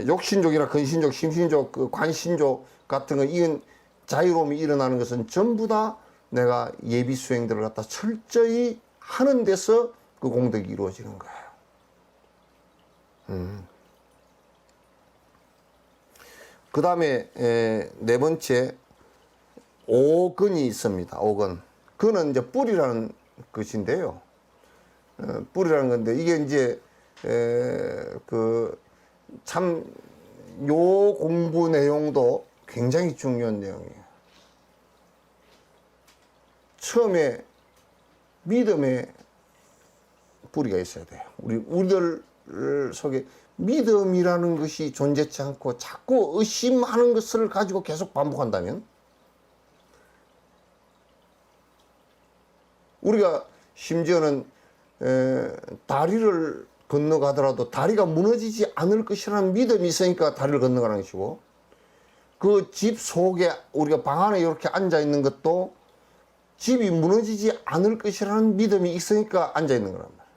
욕신족이나 근신족, 심신족, 관신족 같은 거, 이건 자유로움이 일어나는 것은 전부 다 내가 예비 수행들을 갖다 철저히 하는 데서 그 공덕이 이루어지는 거예요. 그 다음에 네 번째, 오근이 있습니다. 오근. 그는 이제 뿌리라는 것인데요. 뿌리라는 건데, 이게 이제 참 요 공부 내용도 굉장히 중요한 내용이에요. 처음에 믿음의 뿌리가 있어야 돼요. 우리들 속에 믿음이라는 것이 존재치 않고 자꾸 의심하는 것을 가지고 계속 반복한다면, 우리가 심지어는 다리를 건너가더라도 다리가 무너지지 않을 것이라는 믿음이 있으니까 다리를 건너가는 것이고, 그 집 속에 우리가 방 안에 이렇게 앉아 있는 것도 집이 무너지지 않을 것이라는 믿음이 있으니까 앉아 있는 거란 말이에요.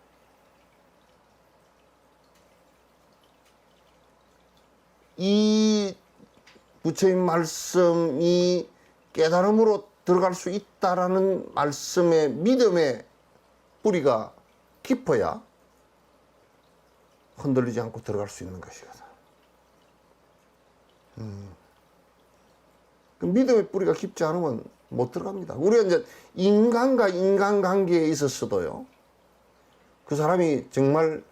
이 부처님 말씀이 깨달음으로 들어갈 수 있다라는 말씀의 믿음의 뿌리가 깊어야 흔들리지 않고 들어갈 수 있는 것이거든. 그 믿음의 뿌리가 깊지 않으면 못 들어갑니다. 우리가 이제 인간과 인간관계에 있었어도요, 그 사람이 정말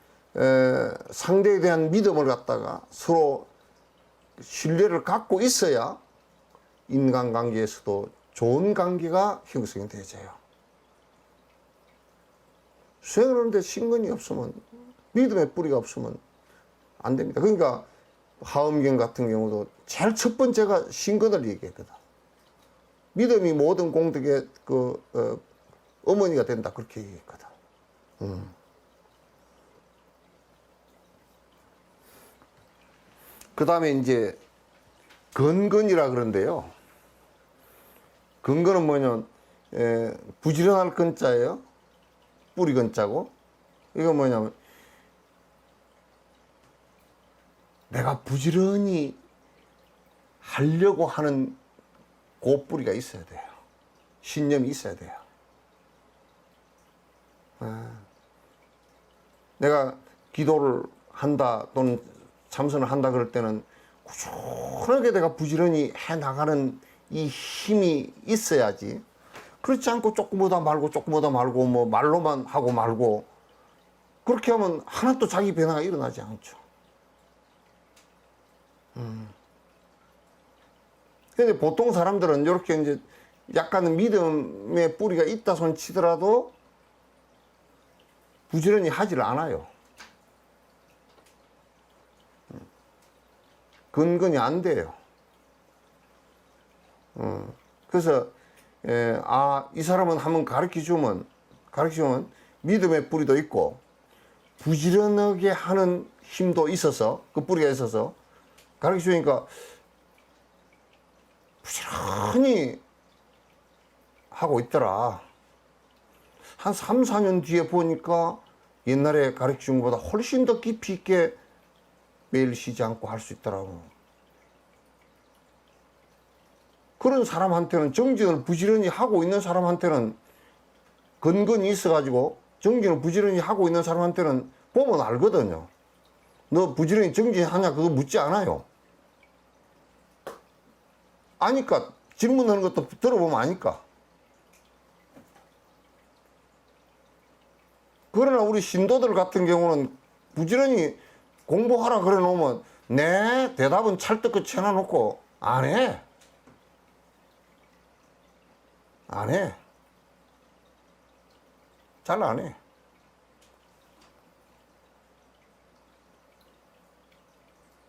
상대에 대한 믿음을 갖다가 서로 신뢰를 갖고 있어야 인간관계에서도 좋은 관계가 형성이 되져요. 수행을 하는데 신근이 없으면, 믿음의 뿌리가 없으면 안 됩니다. 그러니까 하엄경 같은 경우도 제일 첫 번째가 신근을 얘기했거든. 믿음이 모든 공덕의 어머니가 된다, 그렇게 얘기했거든. 그 다음에 이제 건건이라 그러는데요. 건건은 뭐냐면 부지런할 건자예요. 뿌리 건자고. 이거 뭐냐면 내가 부지런히 하려고 하는 그 뿌리가 있어야 돼요. 신념이 있어야 돼요. 내가 기도를 한다 또는 참선을 한다 그럴 때는 꾸준하게 내가 부지런히 해 나가는 이 힘이 있어야지. 그렇지 않고 조금 오다 말고 조금 오다 말고 뭐 말로만 하고 말고 그렇게 하면 하나도 자기 변화가 일어나지 않죠. 근데 보통 사람들은 이렇게 이제 약간 믿음의 뿌리가 있다 손 치더라도 부지런히 하지를 않아요. 근근이 안 돼요. 그래서 이 사람은 한번 가르쳐 주면 믿음의 뿌리도 있고 부지런하게 하는 힘도 있어서, 그 뿌리가 있어서 가르쳐 주니까 부지런히 하고 있더라. 한 3, 4년 뒤에 보니까 옛날에 가르쳐 준 것보다 훨씬 더 깊이 있게 매일 쉬지 않고 할 수 있더라고. 그런 사람한테는, 정진을 부지런히 하고 있는 사람한테는, 근근이 있어가지고 정진을 부지런히 하고 있는 사람한테는 보면 알거든요. 너 부지런히 정진하냐 그거 묻지 않아요. 아니까, 질문하는 것도 들어보면 아니까. 그러나 우리 신도들 같은 경우는 부지런히 공부하라 그래 놓으면 네 대답은 찰떡같이 해놔놓고 안 해. 안 해. 잘 안 해.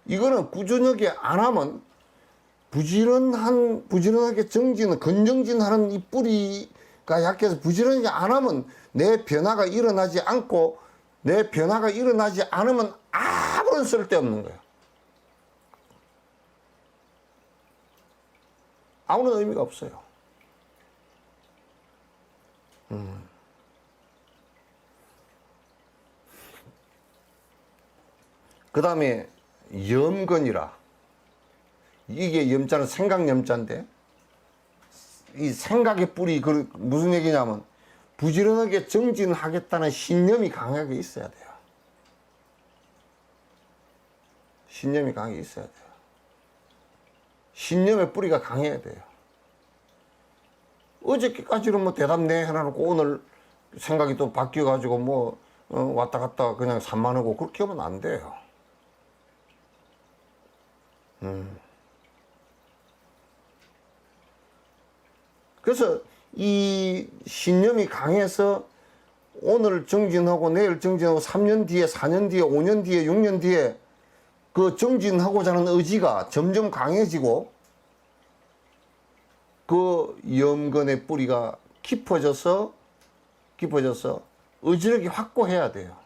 이거는 꾸준하게 안 하면 부지런하게 건정진하는 이 뿌리가 약해서 부지런하게 안 하면 내 변화가 일어나지 않고, 내 변화가 일어나지 않으면 아무런 쓸데없는 거예요. 아무런 의미가 없어요. 그 다음에 염건이라. 이게 염자는 생각 염자인데, 이 생각의 뿌리, 무슨 얘기냐면 부지런하게 정진하겠다는 신념이 강하게 있어야 돼요. 신념이 강하게 있어야 돼요. 신념의 뿌리가 강해야 돼요. 어저께까지는 뭐 대답 네 해놔놓고 오늘 생각이 또 바뀌어가지고 왔다 갔다 그냥 산만하고 그렇게 하면 안 돼요. 그래서 이 신념이 강해서 오늘 정진하고 내일 정진하고 3년 뒤에 4년 뒤에 5년 뒤에 6년 뒤에 그 정진하고자 하는 의지가 점점 강해지고 그 염건의 뿌리가 깊어져서 의지력이 확고해야 돼요.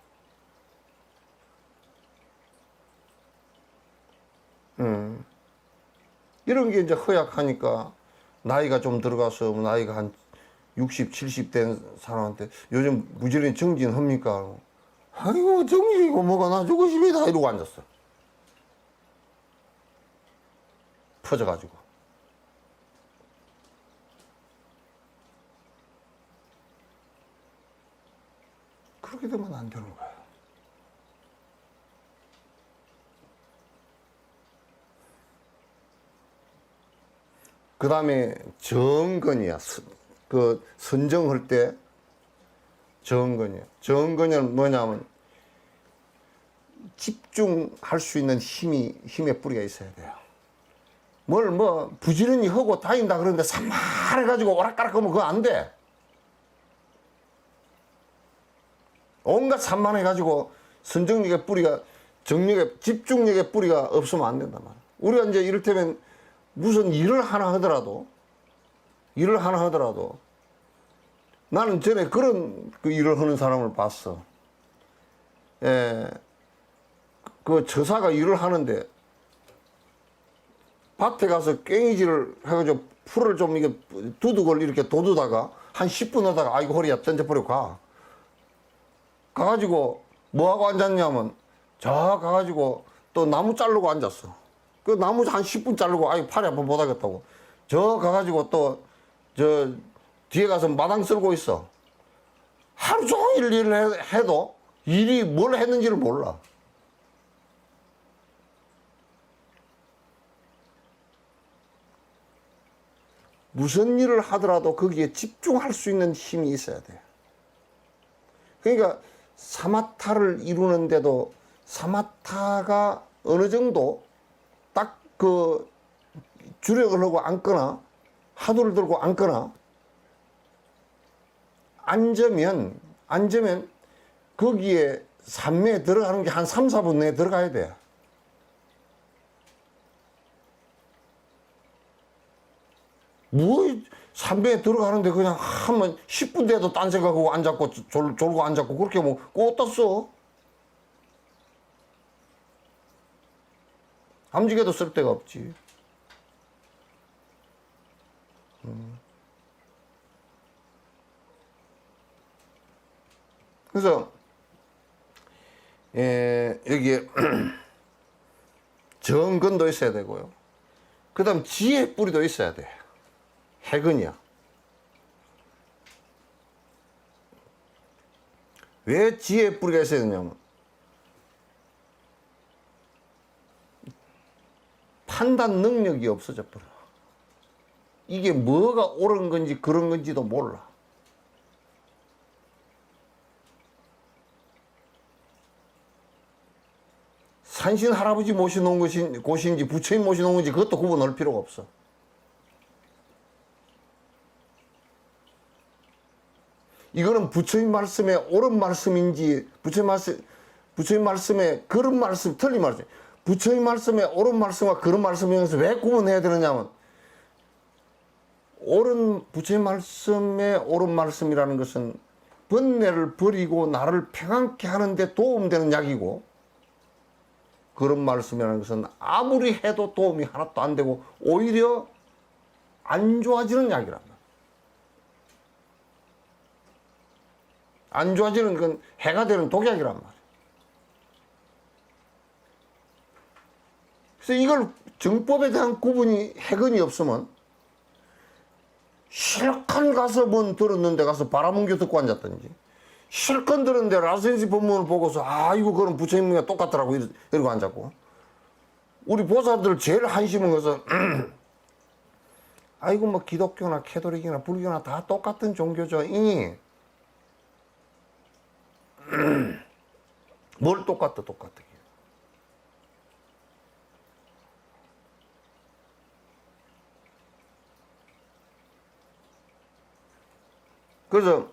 이런 게 이제 허약하니까 나이가 좀 들어가서 나이가 한 60, 70 된 사람한테 요즘 부지런히 정진합니까? 아이고 정진이고 뭐가 나 죽으십니다 이러고 앉았어. 퍼져가지고. 그렇게 되면 안 되는 거예요. 그 다음에 정건이야. 그 선정할 때 정건이야. 정건은 뭐냐면 집중할 수 있는 힘의 뿌리가 있어야 돼요. 뭘 뭐 부지런히 하고 다닌다 그러는데 산만해가지고 오락가락하면 그거 안 돼. 온갖 산만해가지고 선정력의 뿌리가 정력의 집중력의 뿌리가 없으면 안 된단 말이야. 우리가 이제 이를테면 무슨 일을 하나 하더라도 나는 전에 그런 그 일을 하는 사람을 봤어. 그 처사가 일을 하는데 밭에 가서 괭이질을 해가지고 풀을 좀 이게 두둑을 이렇게 돋우다가 한 10분 하다가 아이고 허리야 던져버리고 가가지고 뭐하고 앉았냐면 저 가가지고 또 나무 자르고 앉았어. 그 나무 한 10분 자르고 아이고 팔이 아파 못하겠다고 저 가가지고 또 저 뒤에 가서 마당 쓸고 있어. 하루 종일 일을 해도 일이 뭘 했는지를 몰라. 무슨 일을 하더라도 거기에 집중할 수 있는 힘이 있어야 돼요. 그러니까 사마타를 이루는데도 사마타가 어느 정도 딱 그 주력을 하고 앉거나 하두를 들고 앉거나 앉으면 거기에 산매에 들어가는 게 한 3, 4분 내에 들어가야 돼. 뭐 산매에 들어가는데 그냥 한번 10분 돼도 딴 생각하고 앉았고 졸고 앉았고 그렇게 뭐 어디다 써? 암직에도 쓸 데가 없지. 그래서 여기에 정근도 있어야 되고요. 그 다음 지혜 뿌리도 있어야 돼. 해근이야. 왜 지혜 뿌리가 있어야 되냐면 판단 능력이 없어져 버려. 이게 뭐가 옳은 건지 그런 건지도 몰라. 산신 할아버지 모셔놓은 곳인지 부처님 모셔놓은 건지 그것도 구분할 필요가 없어. 이거는 부처님 말씀에 옳은 말씀인지 부처님 말씀에 그런 말씀 틀린 말씀 부처님 말씀에 옳은 말씀과 그런 말씀이면서 왜 구분해야 되느냐면 부처님 말씀에 옳은 말씀이라는 것은 번뇌를 버리고 나를 평안케 하는데 도움되는 약이고 그런 말씀이라는 것은 아무리 해도 도움이 하나도 안 되고 오히려 안 좋아지는 약이란 말이야. 안 좋아지는 건 해가 되는 독약이란 말이야. 그래서 이걸 정법에 대한 구분이 해근이 없으면 실컷 가서 뭔 들었는데 가서 바라문교 듣고 앉았든지 실컷 들었는데 라센시 법문을 보고서 아 이거 그럼 부처님과 똑같더라고 이러고 앉았고 우리 보살들 제일 한심한 것은 아이고 뭐 기독교나 캐톨릭이나 불교나 다 똑같은 종교죠. 뭘 똑같아. 그래서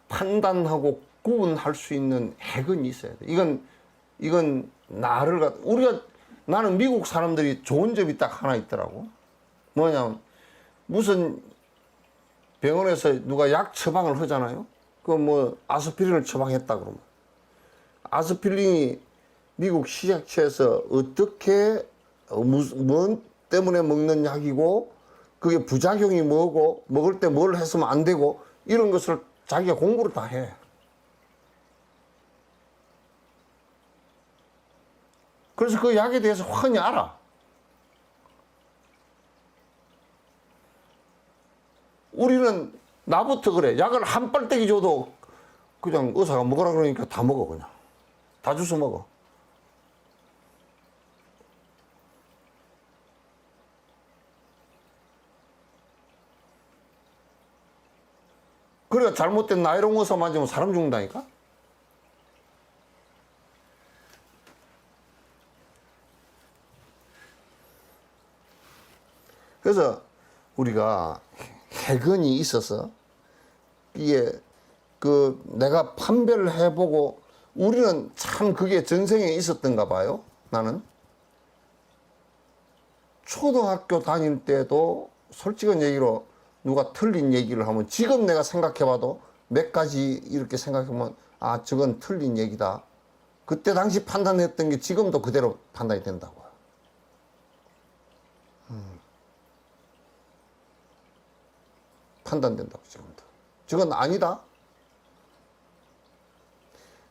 판단하고 구분할 수 있는 해근이 있어야 돼. 이건 나는 미국 사람들이 좋은 점이 딱 하나 있더라고. 뭐냐면 무슨 병원에서 누가 약 처방을 하잖아요. 그 뭐 아스피린을 처방했다 그러면 아스피린이 미국 식약처에서 어떻게 뭔 때문에 먹는 약이고 그게 부작용이 뭐고 먹을 때 뭘 했으면 안 되고 이런 것을 자기가 공부를 다 해. 그래서 그 약에 대해서 훤히 알아. 우리는 나부터 그래. 약을 한 빨대기 줘도 그냥 의사가 먹으라 그러니까 다 먹어 그냥. 다 주워 먹어. 그래 잘못된 나이롱 의사 맞으면 사람 죽는다니까? 그래서 우리가 해근이 있어서 이게 그 내가 판별을 해보고 우리는 참 그게 전생에 있었던가 봐요. 나는 초등학교 다닐 때도 솔직한 얘기로 누가 틀린 얘기를 하면 지금 내가 생각해봐도 몇 가지 이렇게 생각하면 아 저건 틀린 얘기다. 그때 당시 판단했던 게 지금도 그대로 판단이 된다고. 판단된다고 지금도. 저건 아니다.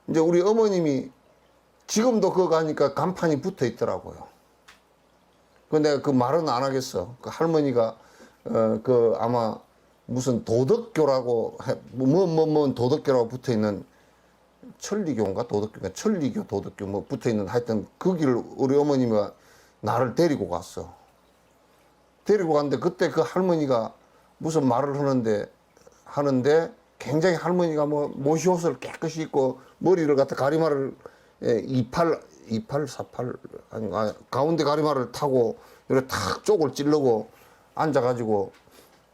이제 우리 어머님이 지금도 그거 가니까 간판이 붙어 있더라고요. 그 내가 그 말은 안 하겠어. 그 할머니가 그 아마 무슨 도덕교라고 뭐 도덕교라고 붙어 있는 천리교인가 도덕교인가 천리교 도덕교 뭐 붙어 있는 하여튼 그 길을 우리 어머니가 나를 데리고 갔어. 데리고 갔는데 그때 그 할머니가 무슨 말을 하는데 굉장히 할머니가 뭐 모시옷을 깨끗이 입고 머리를 갖다 가리마를 2848 아니 가운데 가리마를 타고 이렇게 탁 쪽을 찌르고 앉아가지고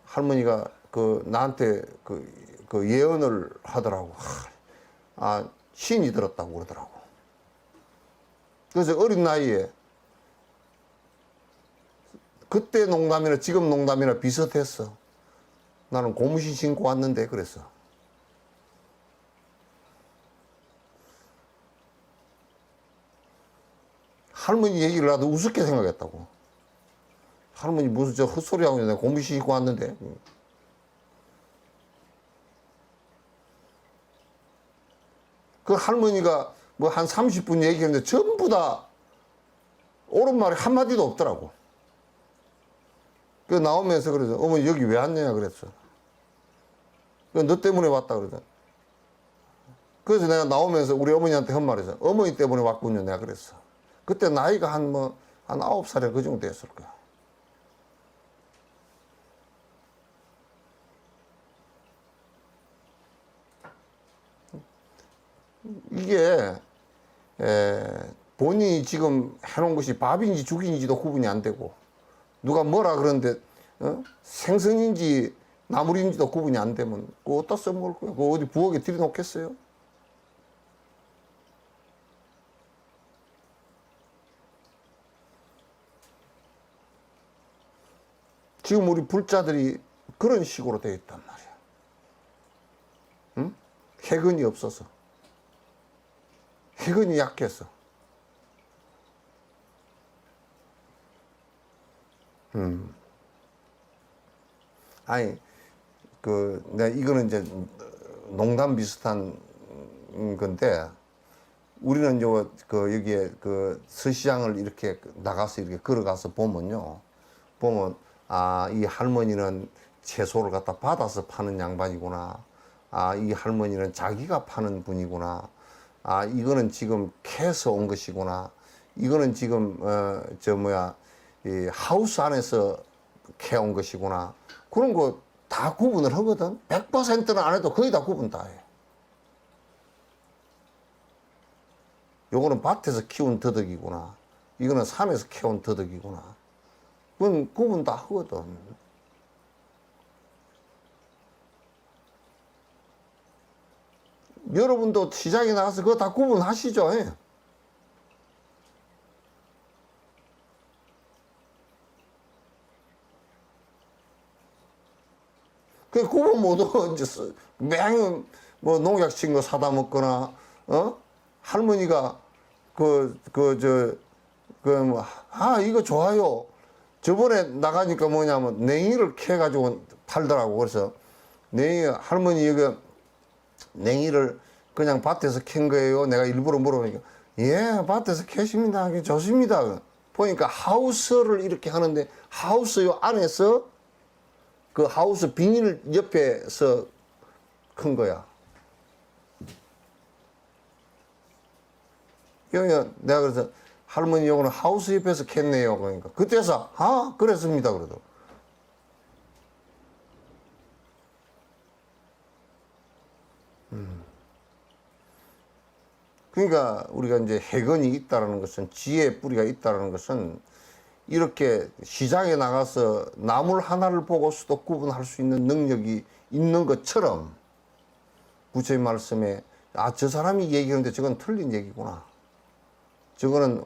할머니가 그 나한테 그 예언을 하더라고. 아 신이 들었다고 그러더라고. 그래서 어린 나이에 그때 농담이나 지금 농담이나 비슷했어. 나는 고무신 신고 왔는데 그랬어. 할머니 얘기를 나도 우습게 생각했다고. 할머니 무슨 저 헛소리 하고 내가 고무신 신고 왔는데. 그 할머니가 뭐 한 30분 얘기했는데 전부 다 옳은 말이 한마디도 없더라고. 그 나오면서 그래서 어머니 여기 왜 왔냐 그랬어. 너 때문에 왔다 그러더니. 그래서 내가 나오면서 우리 어머니한테 한 말이었어. 어머니 때문에 왔군요. 내가 그랬어. 그때 나이가 한 9살에 그 정도 됐을 거야. 이게 본인이 지금 해놓은 것이 밥인지 죽인지도 구분이 안 되고 누가 뭐라 그러는데 생선인지 나물인지도 구분이 안 되면 그거 어디다 써먹을 거야? 그거 어디 부엌에 들여놓겠어요? 지금 우리 불자들이 그런 식으로 되어 있단 말이야. 응? 해근이 없어서. 해근이 약해서. 아니, 내가 이거는 이제 농담 비슷한 건데, 우리는 여기에 서시장을 이렇게 나가서 이렇게 걸어가서 보면요. 아, 이 할머니는 채소를 갖다 받아서 파는 양반이구나. 아, 이 할머니는 자기가 파는 분이구나. 아, 이거는 지금 캐서 온 것이구나. 이거는 지금, 이 하우스 안에서 캐온 것이구나. 그런 거 다 구분을 하거든. 100%는 안 해도 거의 다 구분 다 해. 요거는 밭에서 키운 더덕이구나. 이거는 산에서 캐온 더덕이구나. 그건 구분 다 하거든. 여러분도 시장에 나가서 그거 다 구분하시죠? 예. 그 구분 못하고 이제 맹 뭐 농약 친 거 사다 먹거나 할머니가 이거 좋아요. 저번에 나가니까 뭐냐면 냉이를 캐가지고 팔더라고. 그래서 할머니 이거 냉이를 그냥 밭에서 캔 거예요. 내가 일부러 물어보니까 예, 밭에서 캐십니다. 좋습니다. 보니까 하우스를 이렇게 하는데 하우스 요 안에서 그 하우스 비닐 옆에서 큰 거야. 그러니까 내가 그래서 할머니 요거는 하우스 옆에서 캤네요. 그러니까 그때서 그랬습니다. 그래도. 그러니까 우리가 이제 해건이 있다라는 것은 지혜의 뿌리가 있다라는 것은 이렇게 시장에 나가서 나물 하나를 보고서도 구분할 수 있는 능력이 있는 것처럼 부처님 말씀에 저 사람이 얘기하는데 저건 틀린 얘기구나. 저거는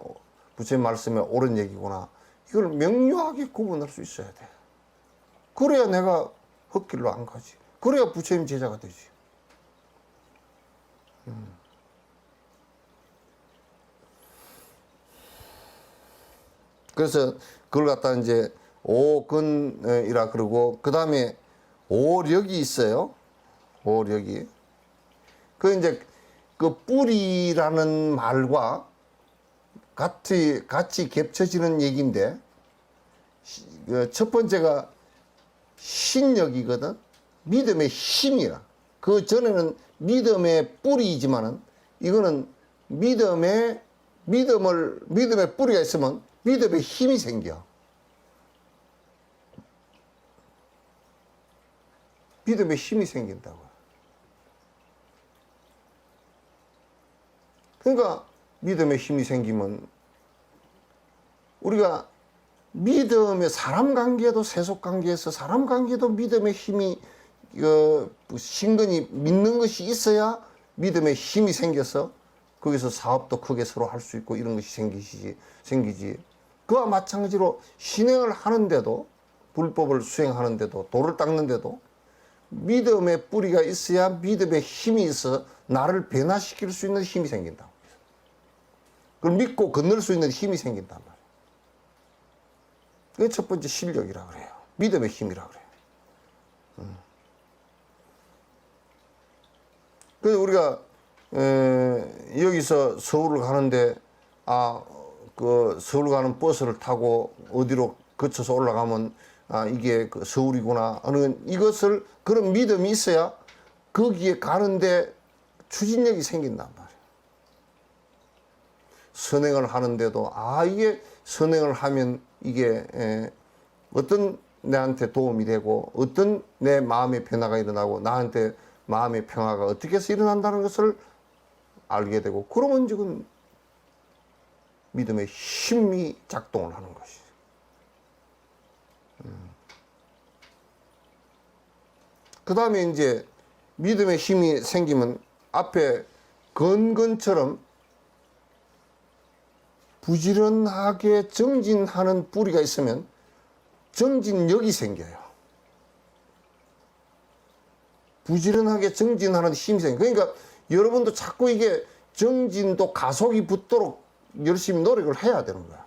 부처님 말씀에 옳은 얘기구나. 이걸 명료하게 구분할 수 있어야 돼. 그래야 내가 헛길로 안 가지. 그래야 부처님 제자가 되지. 그래서 그걸 갖다 이제 오근이라 그러고 그 다음에 오력이 있어요. 오력이. 그 이제 그 뿌리라는 말과 같이 겹쳐지는 얘기인데 첫 번째가 신력이거든. 믿음의 힘이라. 그 전에는 믿음의 뿌리이지만은 이거는 믿음의 뿌리가 있으면 믿음의 힘이 생겨. 믿음의 힘이 생긴다고. 그러니까 믿음의 힘이 생기면 우리가 믿음의 사람 관계도 세속 관계에서 사람 관계도 믿음의 힘이 신근히 믿는 것이 있어야 믿음의 힘이 생겨서 거기서 사업도 크게 서로 할 수 있고 이런 것이 생기지. 그와 마찬가지로 신행을 하는데도 불법을 수행하는데도 돌을 닦는데도 믿음의 뿌리가 있어야 믿음의 힘이 있어 나를 변화시킬 수 있는 힘이 생긴다. 그걸 믿고 건널 수 있는 힘이 생긴단 말이에요. 그게 첫 번째 실력이라고 그래요. 믿음의 힘이라고 그래요. 그래서 우리가 여기서 서울을 가는데 그 서울 가는 버스를 타고 어디로 거쳐서 올라가면 이게 그 서울이구나 하는 이것을 그런 믿음이 있어야 거기에 가는데 추진력이 생긴단 말이에요. 선행을 하는데도 이게 선행을 하면 이게 어떤 내한테 도움이 되고 어떤 내 마음의 변화가 일어나고 나한테 마음의 평화가 어떻게 해서 일어난다는 것을 알게 되고 그러면 지금 믿음의 힘이 작동을 하는 것이. 그 다음에 이제 믿음의 힘이 생기면 앞에 건건처럼 부지런하게 정진하는 뿌리가 있으면 정진력이 생겨요. 부지런하게 정진하는 힘이 생겨요. 그러니까 여러분도 자꾸 이게 정진도 가속이 붙도록 열심히 노력을 해야 되는 거야.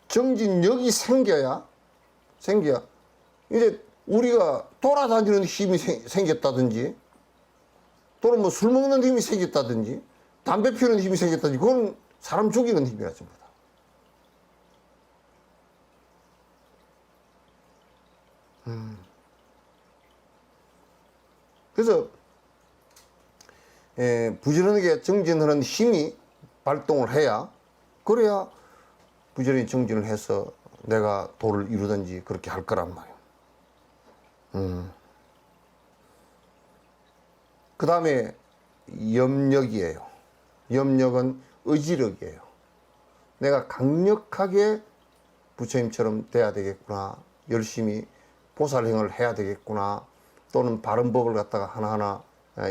정진력이 생겨야 이제 우리가 돌아다니는 힘이 생겼다든지 또는 뭐 술 먹는 힘이 생겼다든지 담배 피우는 힘이 생겼다든지 그건 사람 죽이는 힘이라 전부 다. 그래서 부지런하게 정진하는 힘이 발동을 해야 그래야 부지런히 정진을 해서 내가 도를 이루든지 그렇게 할 거란 말이에요. 그 다음에 염력이에요. 염력은 의지력이에요. 내가 강력하게 부처님처럼 돼야 되겠구나. 열심히 보살행을 해야 되겠구나. 또는 바른 법을 갖다가 하나하나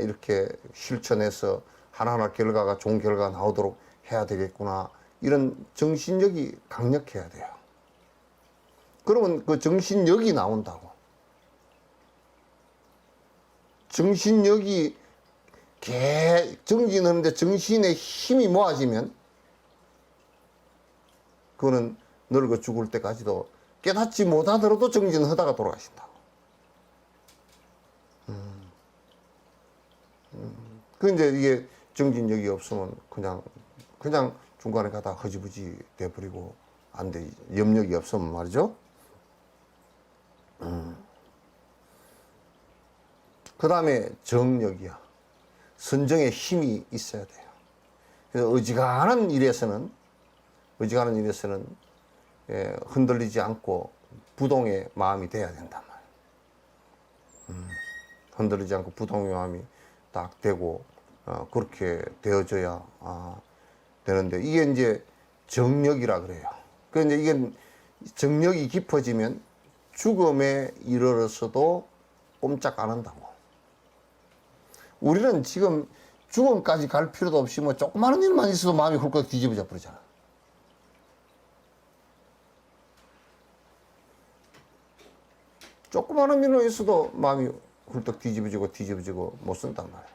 이렇게 실천해서 하나하나 결과가 좋은 결과가 나오도록 해야 되겠구나. 이런 정신력이 강력해야 돼요. 그러면 그 정신력이 나온다고. 정신력이 정진하는데 정신의 힘이 모아지면 그거는 늙어 죽을 때까지도 깨닫지 못하더라도 정진하다가 돌아가신다고. 그 이제 이게 정진력이 없으면 그냥 중간에 가다 허지부지 돼버리고 안 돼. 염력이 없으면 말이죠. 그 다음에 정력이야. 선정의 힘이 있어야 돼요. 그래서 어지간한 일에서는 흔들리지 않고 부동의 마음이 돼야 된단 말이에요. 흔들리지 않고 부동의 마음이 딱 되고 그렇게 되어져야 되는데 이게 이제 정력이라 그래요. 그런데 이게 정력이 깊어지면 죽음에 이르러서도 꼼짝 안 한다고. 우리는 지금 죽음까지 갈 필요도 없이 뭐 조그마한 일만 있어도 마음이 훌쩍 뒤집어져 버리잖아. 조그마한 일만 있어도 마음이 훌쩍 뒤집어지고 못 쓴단 말이야.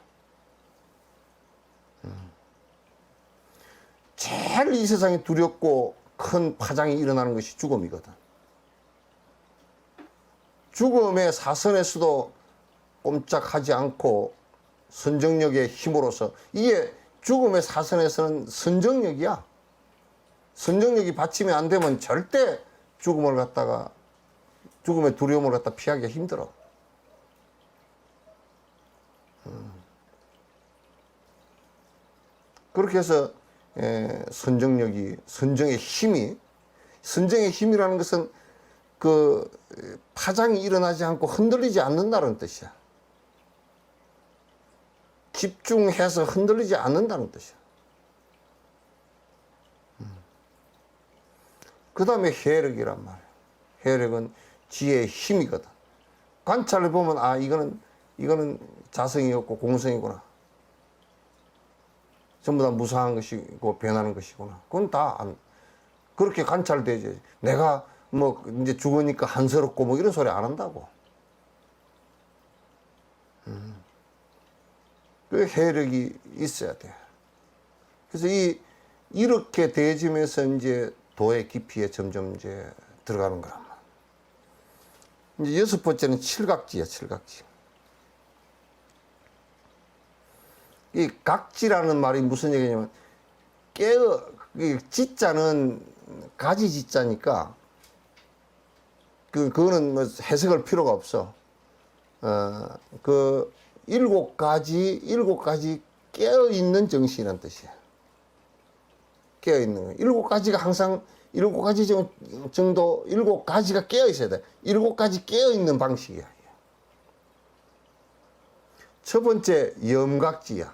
제일 이 세상에 두렵고 큰 파장이 일어나는 것이 죽음이거든. 죽음의 사선에서도 꼼짝하지 않고 선정력의 힘으로서 이게 죽음의 사선에서는 선정력이야. 선정력이 받침이 안 되면 절대 죽음의 두려움을 갖다 피하기가 힘들어. 그렇게 해서 선정의 힘이라는 것은 그 파장이 일어나지 않고 흔들리지 않는다는 뜻이야. 집중해서 흔들리지 않는다는 뜻이야. 그 다음에 해력이란 말이야. 해력은 지혜의 힘이거든. 관찰을 보면 이거는 자성이 없고 공성이구나. 전부 다 무상한 것이고 변하는 것이구나. 그건 다 그렇게 관찰되지. 내가 뭐 이제 죽으니까 한스럽고 뭐 이런 소리 안 한다고. 그 해력이 있어야 돼. 그래서 이렇게 되어지면서 이제 도의 깊이에 점점 이제 들어가는 거란 말이야. 이제 여섯 번째는 칠각지야, 칠각지. 이 각지라는 말이 무슨 얘기냐면 이 지자는 가지 지자니까 그거는 뭐 해석할 필요가 없어. 그 일곱 가지 깨어 있는 정신이란 뜻이야. 깨어 있는 거. 일곱 가지가 항상 일곱 가지 정도 일곱 가지가 깨어 있어야 돼. 일곱 가지 깨어 있는 방식이야. 첫 번째 염각지야.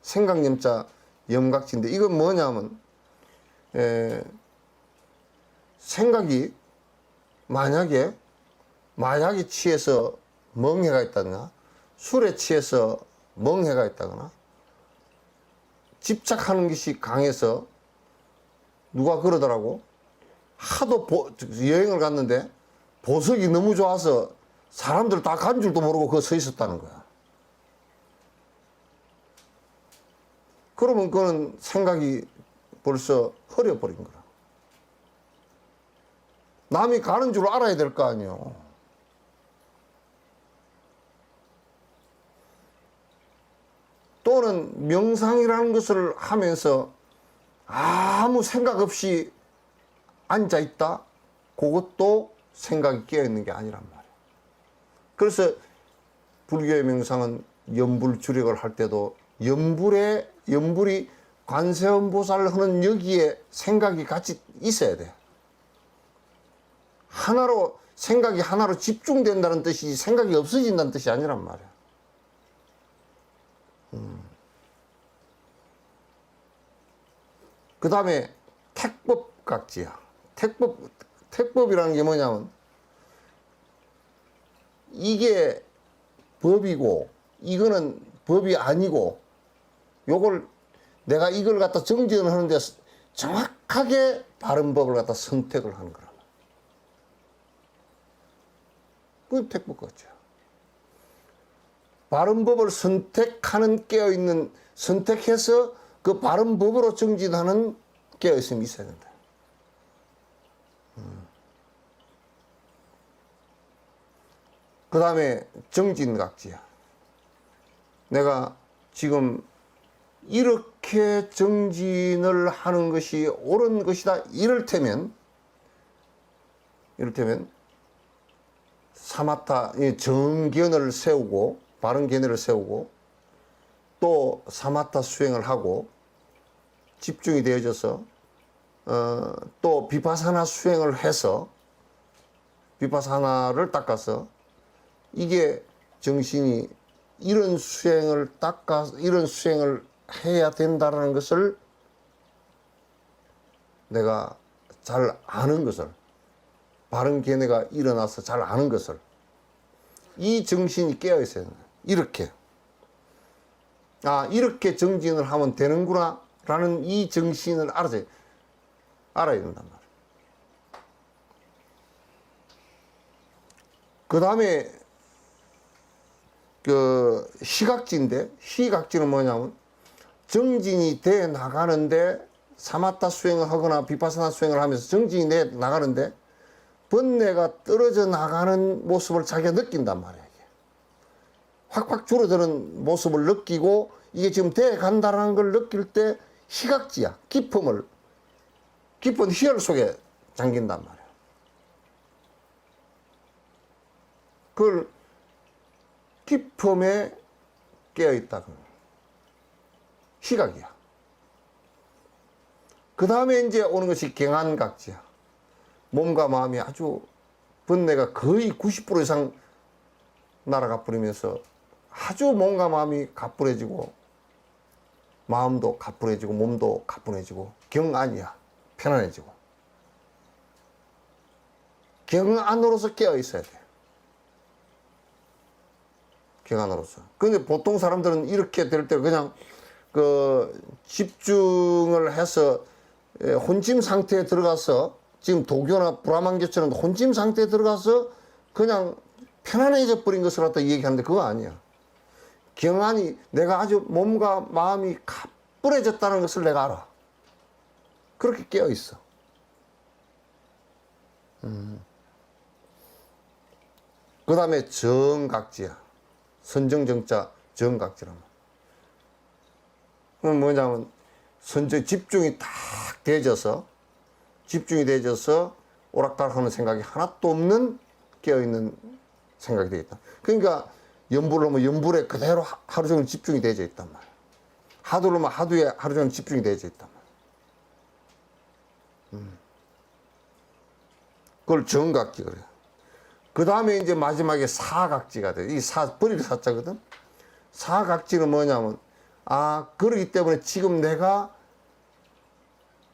생각염자 염각지인데 이건 뭐냐면 생각이 만약에 마약에 취해서 멍해가 있다거나 술에 취해서 멍해가 있다거나 집착하는 것이 강해서 누가 그러더라고. 하도 여행을 갔는데 보석이 너무 좋아서 사람들 다 간 줄도 모르고 거기 서 있었다는 거야. 그러면 그건 생각이 벌써 흐려버린 거라. 남이 가는 줄 알아야 될 거 아니에요. 또는 명상이라는 것을 하면서 아무 생각 없이 앉아있다? 그것도 생각이 깨어있는 게 아니란 말이에요. 그래서 불교의 명상은 염불주력을 할 때도 염불이 관세음보살을 하는 여기에 생각이 같이 있어야 돼. 생각이 하나로 집중된다는 뜻이지 생각이 없어진다는 뜻이 아니란 말이야. 그 다음에 택법각지야. 택법이라는 게 뭐냐면 이게 법이고 이거는 법이 아니고 요걸 내가 이걸 갖다 정지를 하는데 정확하게 바른 법을 갖다 선택을 하는 거라. 그게 택법각지야. 바른 법을 선택하는 깨어있는, 선택해서 그 바른 법으로 정진하는 깨어있음이 있어야 된다. 그 다음에 정진각지야. 내가 지금 이렇게 정진을 하는 것이 옳은 것이다. 이를테면 사마타 정견을 세우고 바른 견해를 세우고 또 사마타 수행을 하고 집중이 되어져서 또 비파사나 수행을 해서 비파사나를 닦아서 이게 정신이 이런 수행을 해야 된다라는 것을 내가 잘 아는 것을, 바른 견해가 일어나서 잘 아는 것을, 이 정신이 깨어 있어야 된다. 이렇게 정진을 하면 되는구나 라는 이 정신을 알아야 된단 말이야. 그 다음에 그 시각지인데, 시각지는 뭐냐면 정진이 돼 나가는데 사마타 수행을 하거나 비파사나 수행을 하면서 정진이 돼 나가는데 번뇌가 떨어져 나가는 모습을 자기가 느낀단 말이야. 이게. 확확 줄어드는 모습을 느끼고 이게 지금 돼 간다라는 걸 느낄 때 시각지야. 깊은 희열 속에 잠긴단 말이야. 그걸 깊음에 깨어있다. 시각이야. 그 다음에 이제 오는 것이 경안각지야. 몸과 마음이 아주 번뇌가 거의 90% 이상 날아가 버리면서 아주 몸과 마음이 가뿐해지고 마음도 가뿐해지고 몸도 가뿐해지고 경안이야. 편안해지고. 경안으로서 깨어 있어야 돼. 경안으로서. 근데 보통 사람들은 이렇게 될 때 그냥 그 집중을 해서 혼짐 상태에 들어가서 지금 도교나 브라만교처럼 혼짐 상태에 들어가서 그냥 편안해져 버린 것을 갖다 얘기하는데 그거 아니야. 경안이 내가 아주 몸과 마음이 가뿐해졌다는 것을 내가 알아. 그렇게 깨어 있어. 그 다음에 정각지야. 선정정자 정각지란 말. 그건 뭐냐면 집중이 딱 되어져서 오락가락하는 생각이 하나도 없는 깨어있는 생각이 되겠다. 그러니까 연불을 하면 연불에 그대로 하루 종일 집중이 되어져 있단 말이야. 하두를 하면 하두에 하루 종일 집중이 되어져 있단 말이야. 그걸 정각지 그래요. 그 다음에 이제 마지막에 사각지가 돼. 이 버릴 사자거든. 사각지는 뭐냐면 그러기 때문에 지금 내가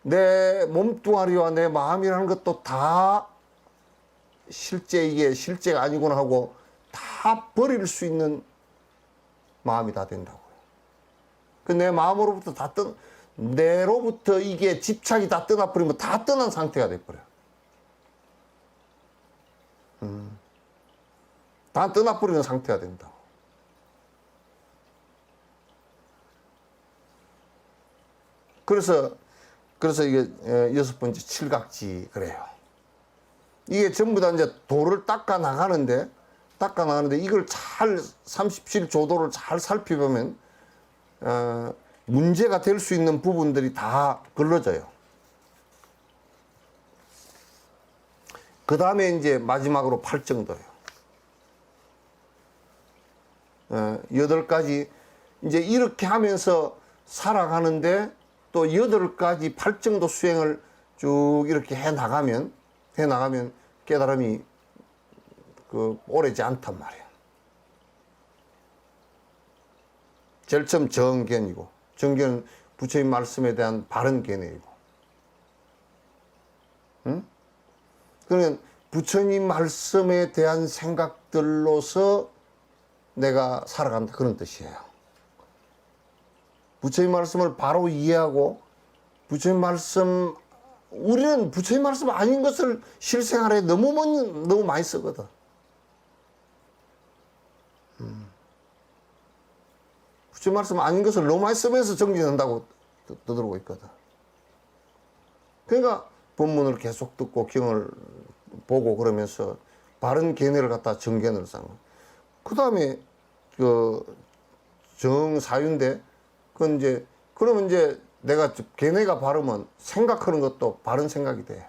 내 몸뚱아리와 내 마음이라는 것도 다 이게 실제가 아니구나 하고 다 버릴 수 있는 마음이 다 된다고요. 그 내 마음으로부터 내로부터 이게 집착이 다 떠나버리면 다 떠난 상태가 돼버려. 다 떠나버리는 상태가 된다고. 그래서 이게 6번째 칠각지 그래요. 이게 전부 다 이제 도를 닦아 나가는데 이걸 잘 37조도를 잘 살펴보면 문제가 될 수 있는 부분들이 다 걸러져요. 그 다음에 이제 마지막으로 팔정도예요. 8가지 이제 이렇게 하면서 살아가는데 또 8가지 팔정도 수행을 쭉 이렇게 해 나가면 깨달음이 오래지 않단 말이야. 제일 처음 정견이고, 정견은 부처님 말씀에 대한 바른 견해이고, 응? 그러면 부처님 말씀에 대한 생각들로서 내가 살아간다 그런 뜻이에요. 부처님 말씀을 바로 이해하고 우리는 부처님 말씀 아닌 것을 실생활에 너무 많이 쓰거든. 부처님 말씀 아닌 것을 너무 많이 쓰면서 정진한다고 떠들고 있거든. 그러니까 본문을 계속 듣고 경을 보고 그러면서 바른 견해를 갖다 정견을 쌓는. 그 다음에 그 정사유인데 그건 이제 그러면 이제 내가 견해가 바르면 생각하는 것도 바른 생각이 돼.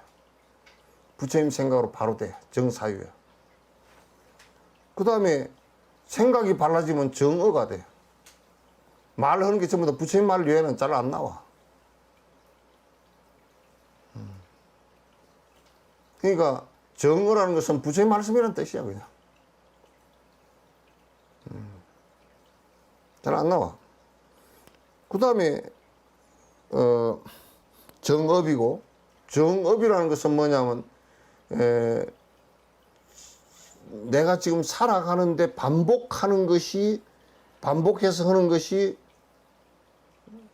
부처님 생각으로 바로 돼. 정사유야. 그 다음에 생각이 발라지면 정어가 돼. 말하는 게 전부 다 부처님 말 외에는 잘 안 나와. 그러니까 정어라는 것은 부처님 말씀이라는 뜻이야 그냥. 잘 안 나와. 그 다음에 정업이고, 정업이라는 것은 뭐냐면 내가 지금 살아가는데 반복하는 것이, 반복해서 하는 것이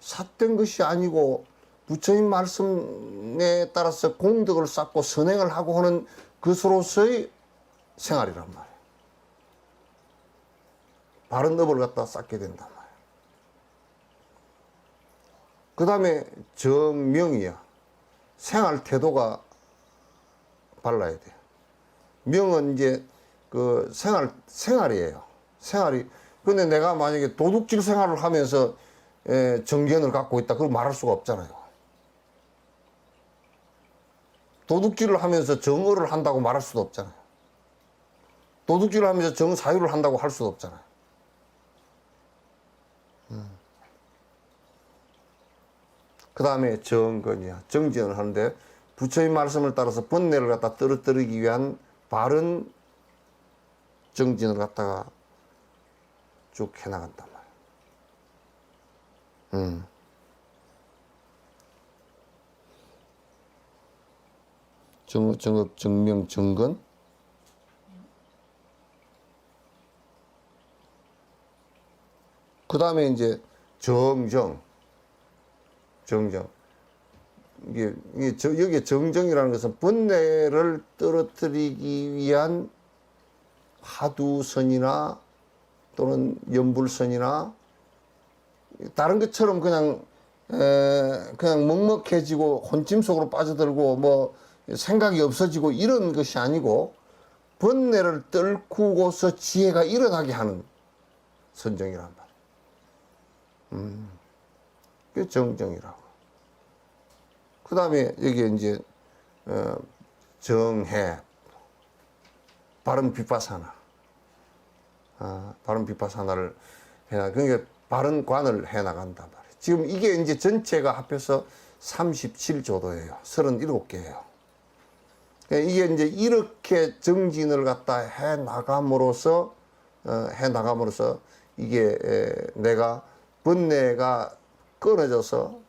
삿된 것이 아니고 부처님 말씀에 따라서 공덕을 쌓고 선행을 하고 하는 것으로서의 생활이란 말이에요. 바른 업을 갖다 쌓게 된단 말이에요. 그 다음에 정명이야. 생활 태도가 발라야 돼. 명은 이제 그 생활이에요. 생활이. 근데 내가 만약에 도둑질 생활을 하면서 정견을 갖고 있다. 그걸 말할 수가 없잖아요. 도둑질을 하면서 정어를 한다고 말할 수도 없잖아요. 도둑질을 하면서 정사유를 한다고 할 수도 없잖아요. 그 다음에 정건이야. 정진을 하는데 부처님 말씀을 따라서 번뇌를 갖다 떨어뜨리기 위한 바른 정진을 갖다가 쭉 해나간단 말이야. 정업, 정명, 정건. 그 다음에 이제 정정. 여기에 정정이라는 것은 번뇌를 떨어뜨리기 위한 화두선이나 또는 연불선이나 다른 것처럼 그냥 먹먹해지고 혼짐 속으로 빠져들고 뭐 생각이 없어지고 이런 것이 아니고 번뇌를 떨구고서 지혜가 일어나게 하는 선정이란 말이에요. 그게 정정이라고. 그 다음에 여기에 이제 정해, 바른 비파사나, 바른 비파사나를 해나, 그러니까 바른 관을 해나간단 말이에요. 지금 이게 이제 전체가 합해서 37조도예요. 37개예요. 이게 이제 이렇게 정진을 갖다 해나감으로써 이게 내가 번뇌가 끊어져서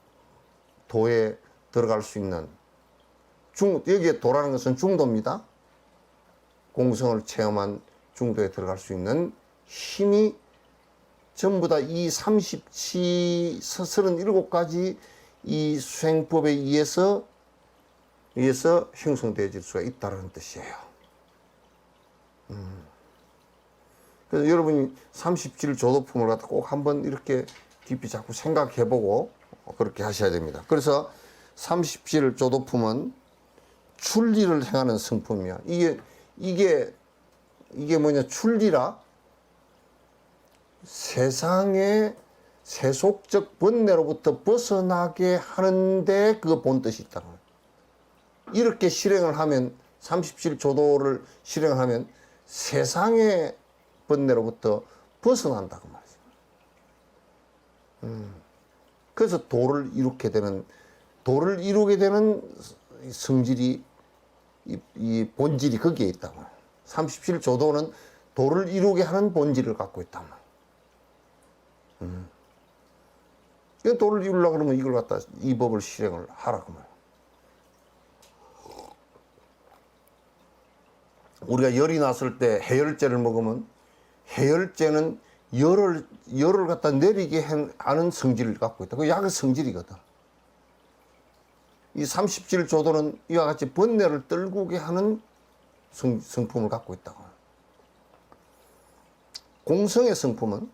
도에 들어갈 수 있는 여기에 도라는 것은 중도입니다. 공성을 체험한 중도에 들어갈 수 있는 힘이 전부 다 이 37가지 이 수행법에 의해서 형성되어질 수가 있다는 뜻이에요. 그래서 여러분이 37조도품을 갖다 꼭 한번 이렇게 깊이 자꾸 생각해보고 그렇게 하셔야 됩니다. 그래서 37조도품은 출리를 행하는 성품이야. 이게 뭐냐, 출리라? 세상의 세속적 번뇌로부터 벗어나게 하는데 그 본뜻이 있다는 거예요. 이렇게 실행을 하면, 37조도를 실행을 하면 세상의 번뇌로부터 벗어난다고 말이죠. 그래서 도를 이루게 되는 성질이, 이 본질이 거기에 있다고. 37조도는 도를 이루게 하는 본질을 갖고 있단 말이에요. 도를 이루려고 그러면 이걸 갖다, 이 법을 실행을 하라고 말이에요. 우리가 열이 났을 때 해열제를 먹으면 해열제는 열을 갖다 내리게 하는 성질을 갖고 있다. 그 약의 성질이거든. 이 37조도는 이와 같이 번뇌를 떨구게 하는 성품을 갖고 있다고. 공성의 성품은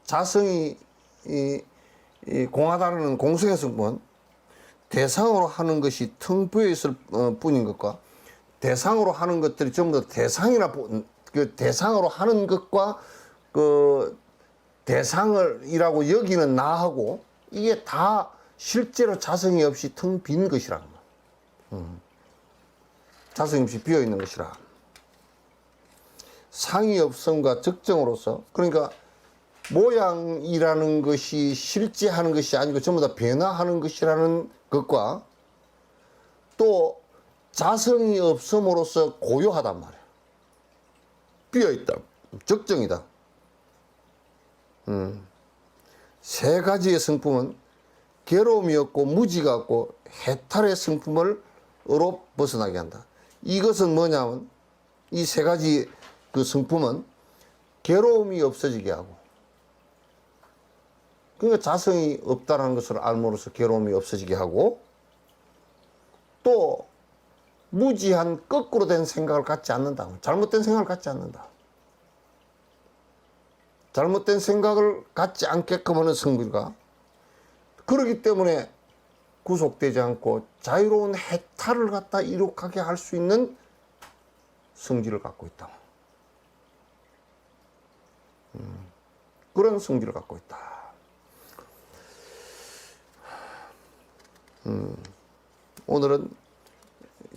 자성이 이 공하다는 공성의 성분, 대상으로 하는 것이 텅 비어 있을 뿐인 것과 대상으로 하는 것들이 전부 다 그 대상으로 하는 것과 그 대상을이라고 여기는 나하고 이게 다 실제로 자성이 없이 텅 빈 것이라. 자성이 없이 비어 있는 것이라. 상이 없음과 적정으로서, 그러니까 모양이라는 것이 실제 하는 것이 아니고 전부 다 변화하는 것이라는 것과 또 자성이 없음으로써 고요하단 말이야. 비어있다. 적정이다. 세 가지의 성품은 괴로움이 없고 무지가 없고 해탈의 성품으로 벗어나게 한다. 이것은 뭐냐면 이 세 가지 그 성품은 괴로움이 없어지게 하고, 그러니까 자성이 없다는 것을 알므로써 괴로움이 없어지게 하고, 또 무지한 거꾸로 된 생각을 갖지 않는다. 잘못된 생각을 갖지 않는다. 잘못된 생각을 갖지 않게끔 하는 성질과, 그렇기 때문에 구속되지 않고 자유로운 해탈을 갖다 이룩하게 할 수 있는 성질을 갖고 있다. 그런 성질을 갖고 있다. 오늘은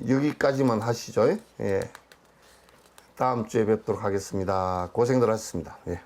여기까지만 하시죠. 예. 다음 주에 뵙도록 하겠습니다. 고생들 하셨습니다. 예.